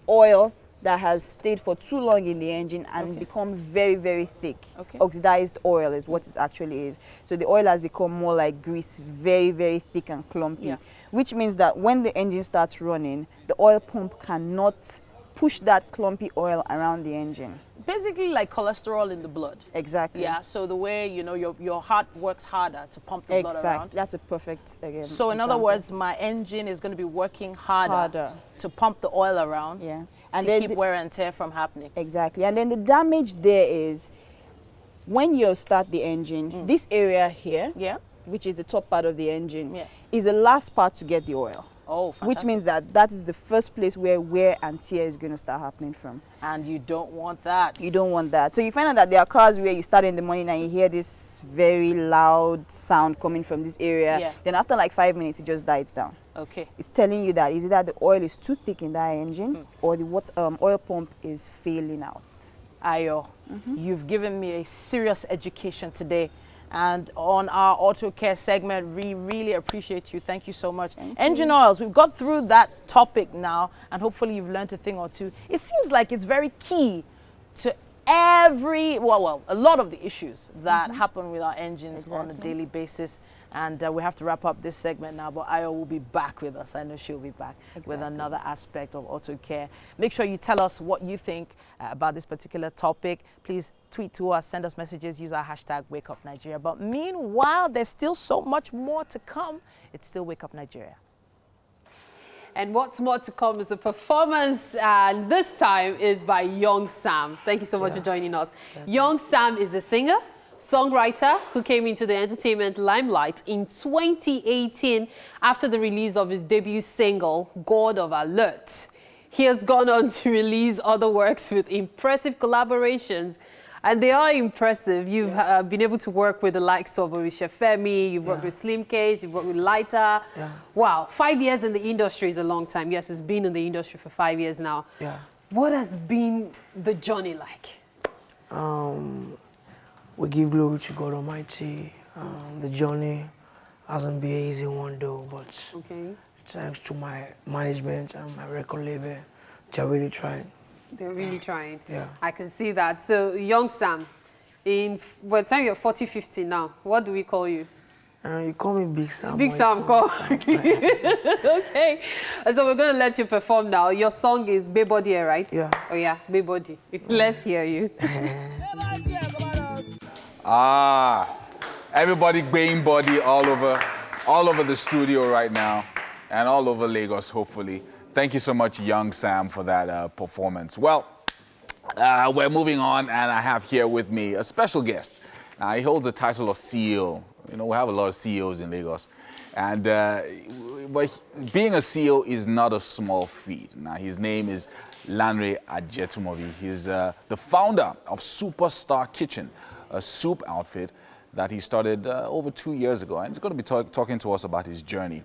[SPEAKER 14] oil that has stayed for too long in the engine and become very, very thick. Oxidized oil is what it actually is. So the oil has become more like grease, very, very thick and clumpy, which means that when the engine starts running, the oil pump cannot push that clumpy oil around the engine.
[SPEAKER 1] Basically like cholesterol in the blood.
[SPEAKER 14] Exactly.
[SPEAKER 1] Yeah, so the way, you know, your heart works harder to pump the blood around.
[SPEAKER 14] That's a perfect
[SPEAKER 1] So in other
[SPEAKER 14] example.
[SPEAKER 1] words, my engine is going to be working harder to pump the oil around
[SPEAKER 14] and
[SPEAKER 1] to
[SPEAKER 14] then
[SPEAKER 1] keep wear and tear from happening.
[SPEAKER 14] Exactly. And then the damage there is when you start the engine, this area here, which is the top part of the engine, is the last part to get the oil.
[SPEAKER 1] Oh,
[SPEAKER 14] Which
[SPEAKER 1] fantastic.
[SPEAKER 14] means that is the first place where wear and tear is going to start happening from.
[SPEAKER 1] And you don't want that.
[SPEAKER 14] You don't want that. So you find out that there are cars where you start in the morning and you hear this very loud sound coming from this area.
[SPEAKER 1] Yeah.
[SPEAKER 14] Then after like 5 minutes, it just dies down.
[SPEAKER 1] Okay.
[SPEAKER 14] It's telling you that either the oil is too thick in that engine or the oil pump is failing out.
[SPEAKER 1] Ayo, you've given me a serious education today. And on our auto care segment, we really appreciate you. Thank you so much. Engine oils, we've got through that topic now, and hopefully you've learned a thing or two. It seems like it's very key to a lot of the issues that happen with our engines on a daily basis. And we have to wrap up this segment now, but Ayo will be back with us. I know she'll be back with another aspect of auto care. Make sure you tell us what you think about this particular topic. Please tweet to us, send us messages, use our hashtag WakeUpNigeria. But meanwhile, there's still so much more to come. It's still Wake Up Nigeria.
[SPEAKER 3] And what's more to come is a performance, and this time is by Young Sam. Thank you so much for joining us. Young Sam is a singer, songwriter who came into the entertainment limelight in 2018 after the release of his debut single, God of Alert. He has gone on to release other works with impressive collaborations, and they are impressive. You've been able to work with the likes of Orisha Femi, you've worked with Slim Case, you've worked with Lighter. Wow, 5 years in the industry is a long time. Yes, it's been in the industry for 5 years now. What has been the journey like?
[SPEAKER 13] We give glory to God Almighty. The journey hasn't been an easy one though, but thanks to my management and my record label. They're really trying.
[SPEAKER 3] They're really trying.
[SPEAKER 13] Yeah.
[SPEAKER 3] I can see that. So, young Sam, by the time you're 40, 50 now, what do we call you?
[SPEAKER 13] You call me Big Sam.
[SPEAKER 3] Big
[SPEAKER 13] or you
[SPEAKER 3] Sam,
[SPEAKER 13] call me
[SPEAKER 3] call.
[SPEAKER 13] Sam.
[SPEAKER 3] Okay. So we're going to let you perform now. Your song is Bae Body, right?
[SPEAKER 13] Yeah.
[SPEAKER 3] Oh yeah, Bae Body. Let's hear you.
[SPEAKER 2] Everybody baying body all over the studio right now, and all over Lagos, hopefully. Thank you so much, young Sam, for that performance. Well, we're moving on, and I have here with me a special guest. He holds the title of CEO. You know, we have a lot of CEOs in Lagos. And but being a CEO is not a small feat. Now, his name is Lanre Ajetumobi. He's the founder of Superstar Kitchen, a soup outfit that he started over 2 years ago. And he's going to be talking to us about his journey.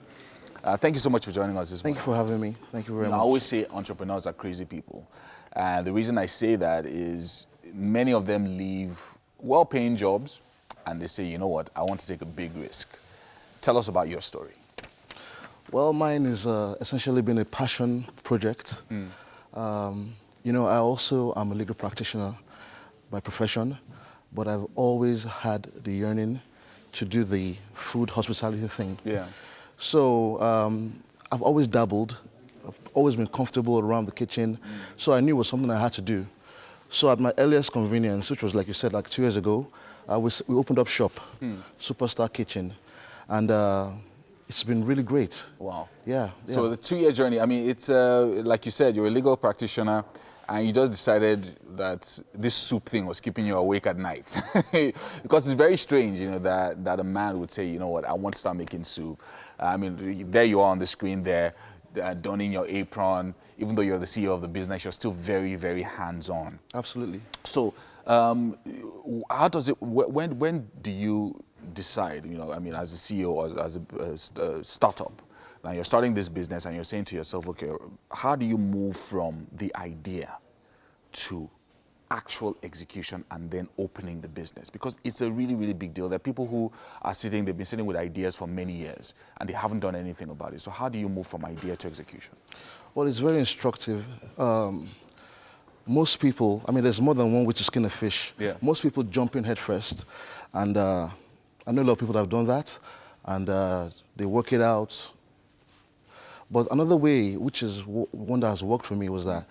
[SPEAKER 2] Thank you so much for joining us this morning.
[SPEAKER 15] Thank you for having me. Thank you very much.
[SPEAKER 2] I always say entrepreneurs are crazy people. And the reason I say that is many of them leave well-paying jobs and they say, you know what, I want to take a big risk. Tell us about your story.
[SPEAKER 15] Well, mine is essentially been a passion project. You know, I also am a legal practitioner by profession, but I've always had the yearning to do the food hospitality thing.
[SPEAKER 2] Yeah.
[SPEAKER 15] So I've always dabbled. I've always been comfortable around the kitchen. So I knew it was something I had to do. So at my earliest convenience, which was, like you said, like 2 years ago, we opened up shop, Superstar Kitchen. And it's been really great.
[SPEAKER 2] Wow.
[SPEAKER 15] Yeah.
[SPEAKER 2] So the 2-year journey, I mean, it's like you said, you're a legal practitioner and you just decided that this soup thing was keeping you awake at night. Because it's very strange, you know, that a man would say, you know what, I want to start making soup. I mean, there you are on the screen there, donning your apron. Even though you're the CEO of the business, you're still very, very hands-on.
[SPEAKER 15] Absolutely.
[SPEAKER 2] So how does it, when do you decide, you know, I mean, as a CEO or as a startup, now you're starting this business and you're saying to yourself, okay, how do you move from the idea to actual execution and then opening the business? Because it's a really, really big deal. There are people who are they've been sitting with ideas for many years and they haven't done anything about it. So how do you move from idea to execution?
[SPEAKER 15] Well, it's very instructive. Most people, I mean, there's more than one way to skin a fish.
[SPEAKER 2] Yeah.
[SPEAKER 15] Most people jump in head first. And I know a lot of people that have done that, and they work it out. But another way, which is one that has worked for me, was that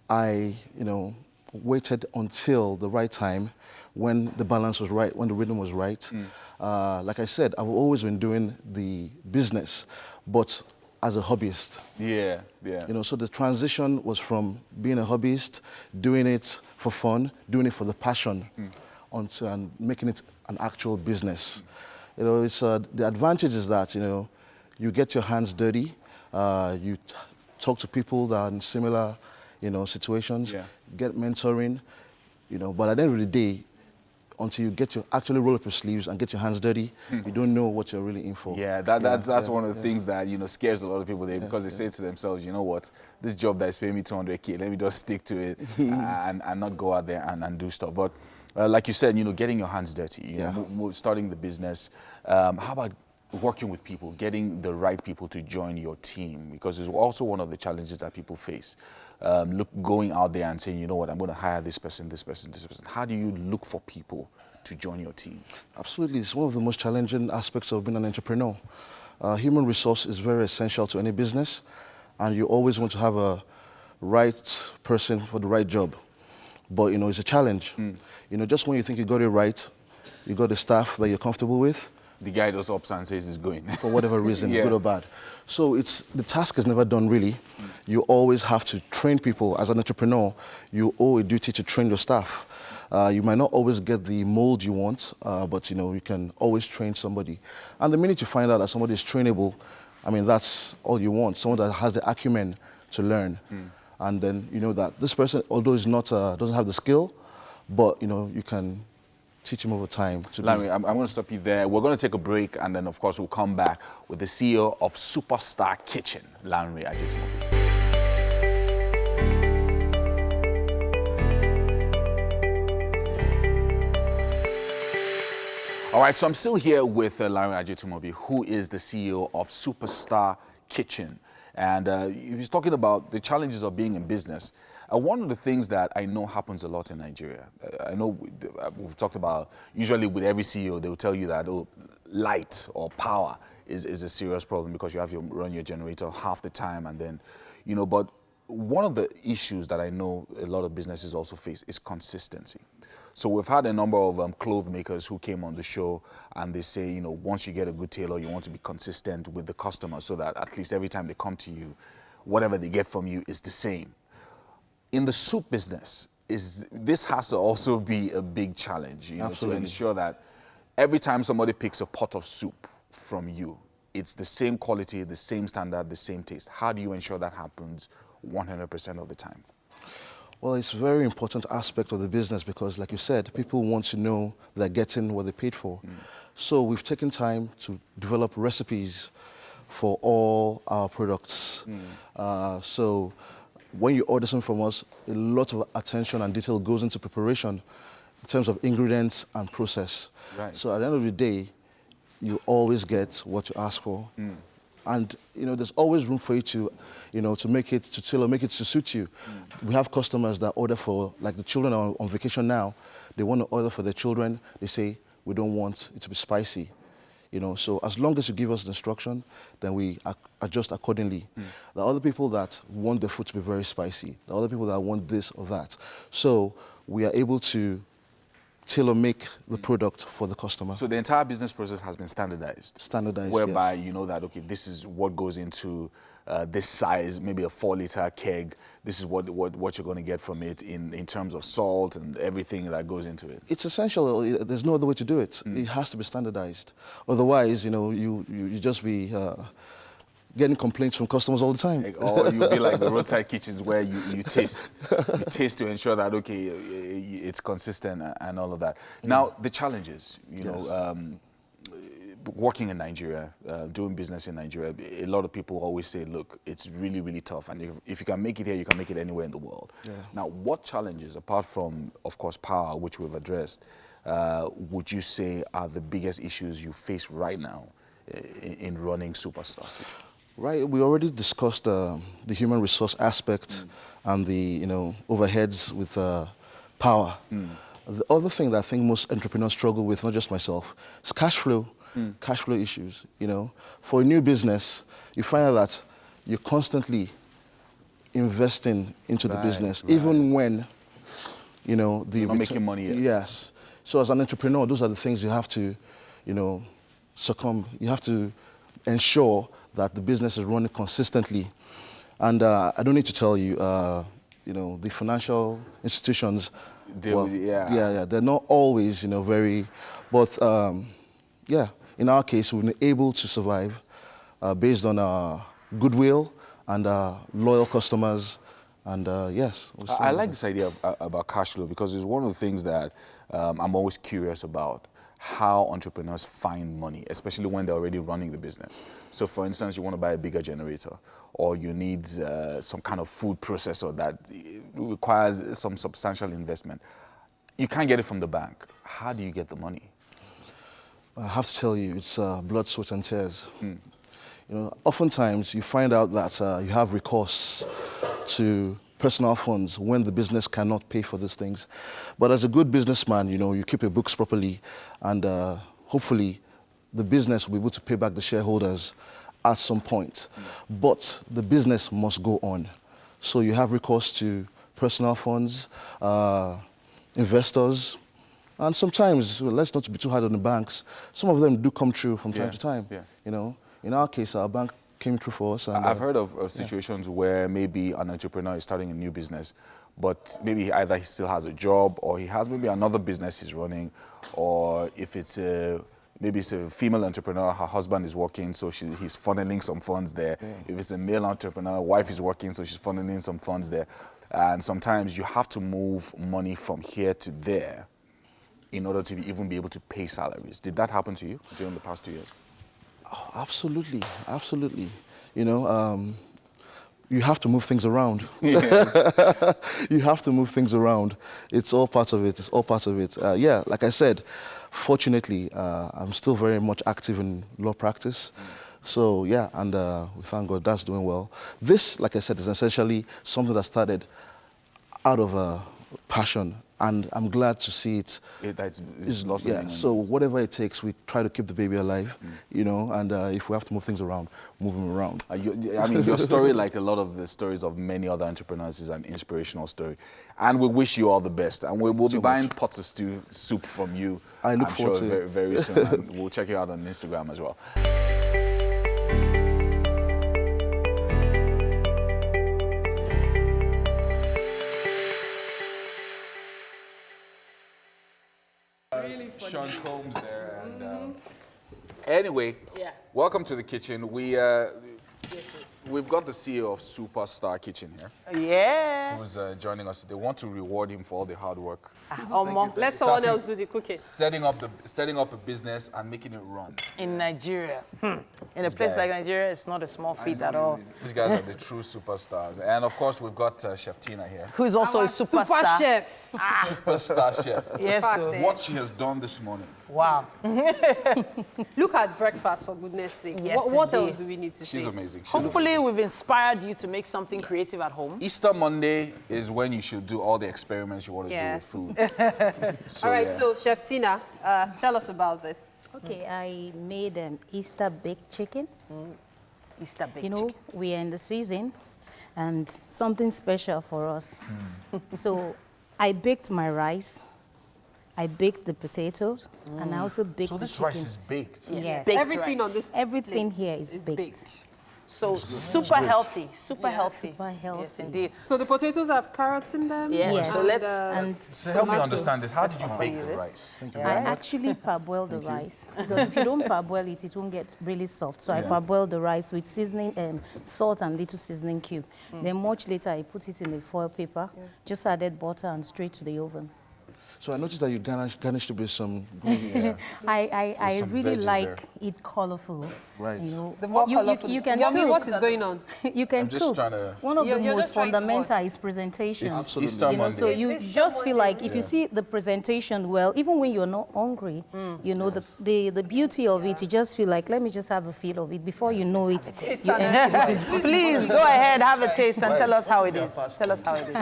[SPEAKER 15] I, you know, waited until the right time when the balance was right, when the rhythm was right. Like I said, I've always been doing the business, but as a hobbyist.
[SPEAKER 2] Yeah, yeah.
[SPEAKER 15] You know, so the transition was from being a hobbyist, doing it for fun, doing it for the passion, onto and making it an actual business. You know, it's the advantage is that, you know, you get your hands dirty, you talk to people that are in similar, you know, situations, get mentoring, you know, but at the end of the day, until you get your actually roll up your sleeves and get your hands dirty, you don't know what you're really in for.
[SPEAKER 2] Yeah, that's one of the things that, you know, scares a lot of people there because they say to themselves, you know what, this job that is paying me 200K, let me just stick to it and not go out there and do stuff. But like you said, you know, getting your hands dirty, you know, starting the business. How about working with people, getting the right people to join your team? Because it's also one of the challenges that people face. Going out there and saying, you know what, I'm going to hire this person, this person, this person. How do you look for people to join your team?
[SPEAKER 15] Absolutely. It's one of the most challenging aspects of being an entrepreneur. Human resource is very essential to any business, and you always want to have a right person for the right job. But, you know, it's a challenge. You know, just when you think you got it right, you got the staff that you're comfortable with,
[SPEAKER 2] the guy just ups and says he's going.
[SPEAKER 15] For whatever reason, good or bad. So the task is never done really. You always have to train people. As an entrepreneur, you owe a duty to train your staff. You might not always get the mold you want, but you know, you can always train somebody. And the minute you find out that somebody is trainable, I mean, that's all you want. Someone that has the acumen to learn. And then you know that this person, although is not doesn't have the skill, but you know, you can teach him over time.
[SPEAKER 2] Lanre, I'm going to stop you there. We're going to take a break, and then, of course, we'll come back with the CEO of Superstar Kitchen, Lanre Ajetumobi. All right, so I'm still here with Lanre Ajetumobi, who is the CEO of Superstar kitchen. And he was talking about the challenges of being in business. And one of the things that I know happens a lot in Nigeria, I know we've talked about, usually with every CEO, they'll tell you that light or power is a serious problem because you have to run your generator half the time and then, but one of the issues that I know a lot of businesses also face is consistency. So we've had a number of clothes makers who came on the show and they say, once you get a good tailor, you want to be consistent with the customer so that at least every time they come to you, whatever they get from you is the same. In the soup business, this has to also be a big challenge, to ensure that every time somebody picks a pot of soup from you, it's the same quality, the same standard, the same taste. How do you ensure that happens 100% of the time?
[SPEAKER 15] Well, it's a very important aspect of the business because, like you said, people want to know they're getting what they paid for. So we've taken time to develop recipes for all our products. So when you order something from us, a lot of attention and detail goes into preparation in terms of ingredients and process.
[SPEAKER 2] Right.
[SPEAKER 15] So at the end of the day, you always get what you ask for. And, there's always room for you to, to make it, to tailor, make it to suit you. We have customers that order for, like the children are on vacation now, they want to order for their children. They say, we don't want it to be spicy. So as long as you give us the instruction, then we adjust accordingly. There are other people that want the food to be very spicy. There are other people that want this or that. So we are able to tailor-make the product for the customer.
[SPEAKER 2] So the entire business process has been standardized?
[SPEAKER 15] Standardized,
[SPEAKER 2] whereby
[SPEAKER 15] yes.
[SPEAKER 2] you know that, okay, this is what goes into this size, maybe a 4-liter keg. This is what you're going to get from it in terms of salt and everything that goes into it.
[SPEAKER 15] It's essential. There's no other way to do it. It has to be standardized. Otherwise, you just be getting complaints from customers all the time.
[SPEAKER 2] Or you'll be like the roadside kitchens where you taste. You taste to ensure that, okay, it's consistent and all of that. Now, the challenges, working in Nigeria, doing business in Nigeria, a lot of people always say, look, it's really, really tough. And if you can make it here, you can make it anywhere in the world. Now, what challenges, apart from, of course, power, which we've addressed, would you say are the biggest issues you face right now in running Superstar Kitchen?
[SPEAKER 15] Right, we already discussed the human resource aspect and the overheads with power. The other thing that I think most entrepreneurs struggle with, not just myself, is cash flow. Cash flow issues. For a new business, you find out that you're constantly investing into the business, even when you're not making
[SPEAKER 2] money yet.
[SPEAKER 15] Yes. So as an entrepreneur, those are the things you have to, succumb. You have to ensure that the business is running consistently. And I don't need to tell you, the financial institutions, they're not always, very, but in our case, we've been able to survive based on our goodwill and loyal customers. And yes.
[SPEAKER 2] I like this idea about cash flow because it's one of the things that I'm always curious about. How entrepreneurs find money, especially when they're already running the business. So for instance, you want to buy a bigger generator or you need some kind of food processor that requires some substantial investment. You can't get it from the bank. How do you get the money?
[SPEAKER 15] I have to tell you, it's blood, sweat and tears. Oftentimes you find out that you have recourse to personal funds when the business cannot pay for these things. But as a good businessman, you keep your books properly and hopefully the business will be able to pay back the shareholders at some point. But the business must go on. So you have recourse to personal funds, investors, and sometimes, let's not be too hard on the banks, some of them do come true from time to time. In our case, our bank came through for us. And,
[SPEAKER 2] I've heard of situations where maybe an entrepreneur is starting a new business, but maybe either he still has a job or he has maybe another business he's running, or if it's maybe it's a female entrepreneur, her husband is working, so he's funneling some funds there. If it's a male entrepreneur, wife is working, so she's funneling some funds there. And sometimes you have to move money from here to there in order to even be able to pay salaries. Did that happen to you during the past 2 years?
[SPEAKER 15] Oh, absolutely, absolutely. You have to move things around.
[SPEAKER 2] Yes.
[SPEAKER 15] You have to move things around. It's all part of it. It's all part of it. Like I said, fortunately, I'm still very much active in law practice. So yeah, and we thank God that's doing well. This, like I said, is essentially something that started out of a passion, and I'm glad to see it.
[SPEAKER 2] It's lost.
[SPEAKER 15] Yeah. So whatever it takes, we try to keep the baby alive, you know. And if we have to move things around, move them around.
[SPEAKER 2] I mean, your story, like a lot of the stories of many other entrepreneurs, is an inspirational story. And we wish you all the best. And we'll be buying pots of soup from you.
[SPEAKER 15] I look forward to
[SPEAKER 2] very,
[SPEAKER 15] it.
[SPEAKER 2] very soon. And we'll check you out on Instagram as well. Sean Combs there. And, anyway, welcome to the kitchen. We've got the CEO of Superstar Kitchen here.
[SPEAKER 1] Yeah.
[SPEAKER 2] Who's joining us. They want to reward him for all the hard work.
[SPEAKER 3] Let someone else do the cooking.
[SPEAKER 2] Setting up a business and making it run.
[SPEAKER 1] In Nigeria. In a place like Nigeria, it's not a small feat at all.
[SPEAKER 2] These guys are the true superstars. And of course, we've got Chef Tina here.
[SPEAKER 1] Who's also a superstar.
[SPEAKER 3] Super chef.
[SPEAKER 2] Superstar chef.
[SPEAKER 1] Yes, sir.
[SPEAKER 2] What she has done this morning.
[SPEAKER 1] Wow.
[SPEAKER 3] Look at breakfast, for goodness sake.
[SPEAKER 1] Yes,
[SPEAKER 3] what
[SPEAKER 1] indeed.
[SPEAKER 3] else do we need to
[SPEAKER 2] She's
[SPEAKER 3] say?
[SPEAKER 2] amazing.
[SPEAKER 1] Hopefully, we've inspired you to make something creative at home.
[SPEAKER 2] Easter Monday is when you should do all the experiments you want to do with food.
[SPEAKER 3] All right, so Chef Tina, tell us about this.
[SPEAKER 10] Okay, I made an Easter baked chicken.
[SPEAKER 1] Easter baked
[SPEAKER 10] You know, we are in the season, and something special for us. So I baked my rice, I baked the potatoes, and I also baked the chicken.
[SPEAKER 2] So this rice is baked?
[SPEAKER 10] Yes.
[SPEAKER 1] Baked
[SPEAKER 3] Everything
[SPEAKER 1] rice.
[SPEAKER 3] on this
[SPEAKER 10] Everything
[SPEAKER 3] plate
[SPEAKER 10] here is baked.
[SPEAKER 1] So super healthy, super healthy.
[SPEAKER 10] Super healthy.
[SPEAKER 1] Yes, indeed.
[SPEAKER 3] So the potatoes have carrots in them?
[SPEAKER 1] Yes. So let's...
[SPEAKER 10] and
[SPEAKER 2] So help me
[SPEAKER 10] tomatoes.
[SPEAKER 2] understand this. How did you bake the rice?
[SPEAKER 10] I actually parboil the rice because if you don't parboil it, it won't get really soft. So I parboil the rice with seasoning, salt and little seasoning cube. Then much later, I put it in a foil paper, just added butter and straight to the oven.
[SPEAKER 15] So I noticed that you garnished it with some gravy.
[SPEAKER 10] I
[SPEAKER 2] some
[SPEAKER 10] really
[SPEAKER 2] veggies
[SPEAKER 10] like
[SPEAKER 2] there.
[SPEAKER 10] it colorful.
[SPEAKER 15] Right.
[SPEAKER 10] You know,
[SPEAKER 3] The more colorful.
[SPEAKER 10] you can
[SPEAKER 3] Yummy,
[SPEAKER 10] cook.
[SPEAKER 3] what is going on?
[SPEAKER 10] You can
[SPEAKER 2] I'm just
[SPEAKER 10] cook.
[SPEAKER 2] trying to...
[SPEAKER 10] One of
[SPEAKER 3] You're
[SPEAKER 10] the
[SPEAKER 3] just
[SPEAKER 10] most
[SPEAKER 3] trying to
[SPEAKER 10] fundamental
[SPEAKER 3] what?
[SPEAKER 10] is presentation.
[SPEAKER 2] It's Easter
[SPEAKER 10] You know,
[SPEAKER 2] Monday.
[SPEAKER 10] so you just feel like if you see the presentation well, even when you're not hungry, you know, the beauty of it, you just feel like, let me just have a feel of it. Before you know it, you empty it.
[SPEAKER 1] Please go ahead, have a taste and tell us how it is. Tell us how it is.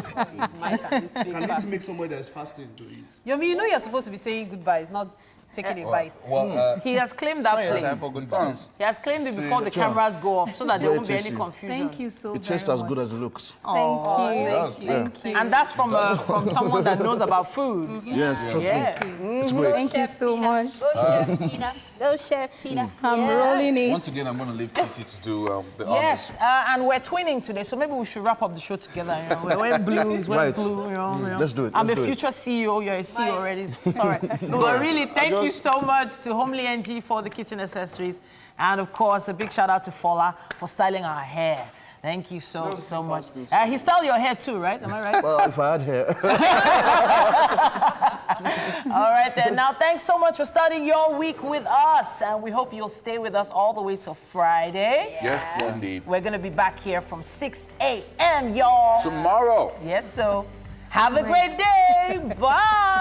[SPEAKER 8] I need to make somebody that's fasting to eat.
[SPEAKER 3] Yomi, you know you're supposed to be saying goodbyes, not taking a bite.
[SPEAKER 2] Well,
[SPEAKER 1] He has claimed that
[SPEAKER 8] Time
[SPEAKER 1] place.
[SPEAKER 8] for goodbyes.
[SPEAKER 1] He has claimed it before the cameras go off so that there
[SPEAKER 15] Very
[SPEAKER 1] won't be any
[SPEAKER 15] tasty.
[SPEAKER 1] confusion.
[SPEAKER 10] Thank you so
[SPEAKER 15] It tastes
[SPEAKER 10] very
[SPEAKER 15] as
[SPEAKER 10] much.
[SPEAKER 15] good as it looks.
[SPEAKER 10] Thank you.
[SPEAKER 1] And that's from someone that knows about food.
[SPEAKER 15] Yes, trust
[SPEAKER 1] Yeah.
[SPEAKER 15] me. It's great.
[SPEAKER 10] Thank you so much.
[SPEAKER 9] Go Chef Tina. Go Chef Tina.
[SPEAKER 10] I'm rolling it.
[SPEAKER 2] once again, I'm going to leave Kitty to do the
[SPEAKER 1] Yes, and we're twinning today, so maybe we should wrap up the show together. You know, we're wearing blues, we're
[SPEAKER 15] Right.
[SPEAKER 1] blue. You know.
[SPEAKER 15] Let's do it,
[SPEAKER 1] I'm
[SPEAKER 15] let's
[SPEAKER 1] a
[SPEAKER 15] do it.
[SPEAKER 1] future CEO. You're a CEO already. It's all right. But really, thank you so much to Homely NG for the kitchen accessories, and of course, a big shout out to Fola for styling our hair. Thank you so much. He styled your hair too, right? Am I right?
[SPEAKER 15] Well, if I had hair.
[SPEAKER 1] All right then. Now, thanks so much for starting your week with us, and we hope you'll stay with us all the way till Friday.
[SPEAKER 2] Yes, indeed.
[SPEAKER 1] We're gonna be back here from 6 a.m., y'all.
[SPEAKER 2] Tomorrow.
[SPEAKER 1] Yes, so have a great day. Bye.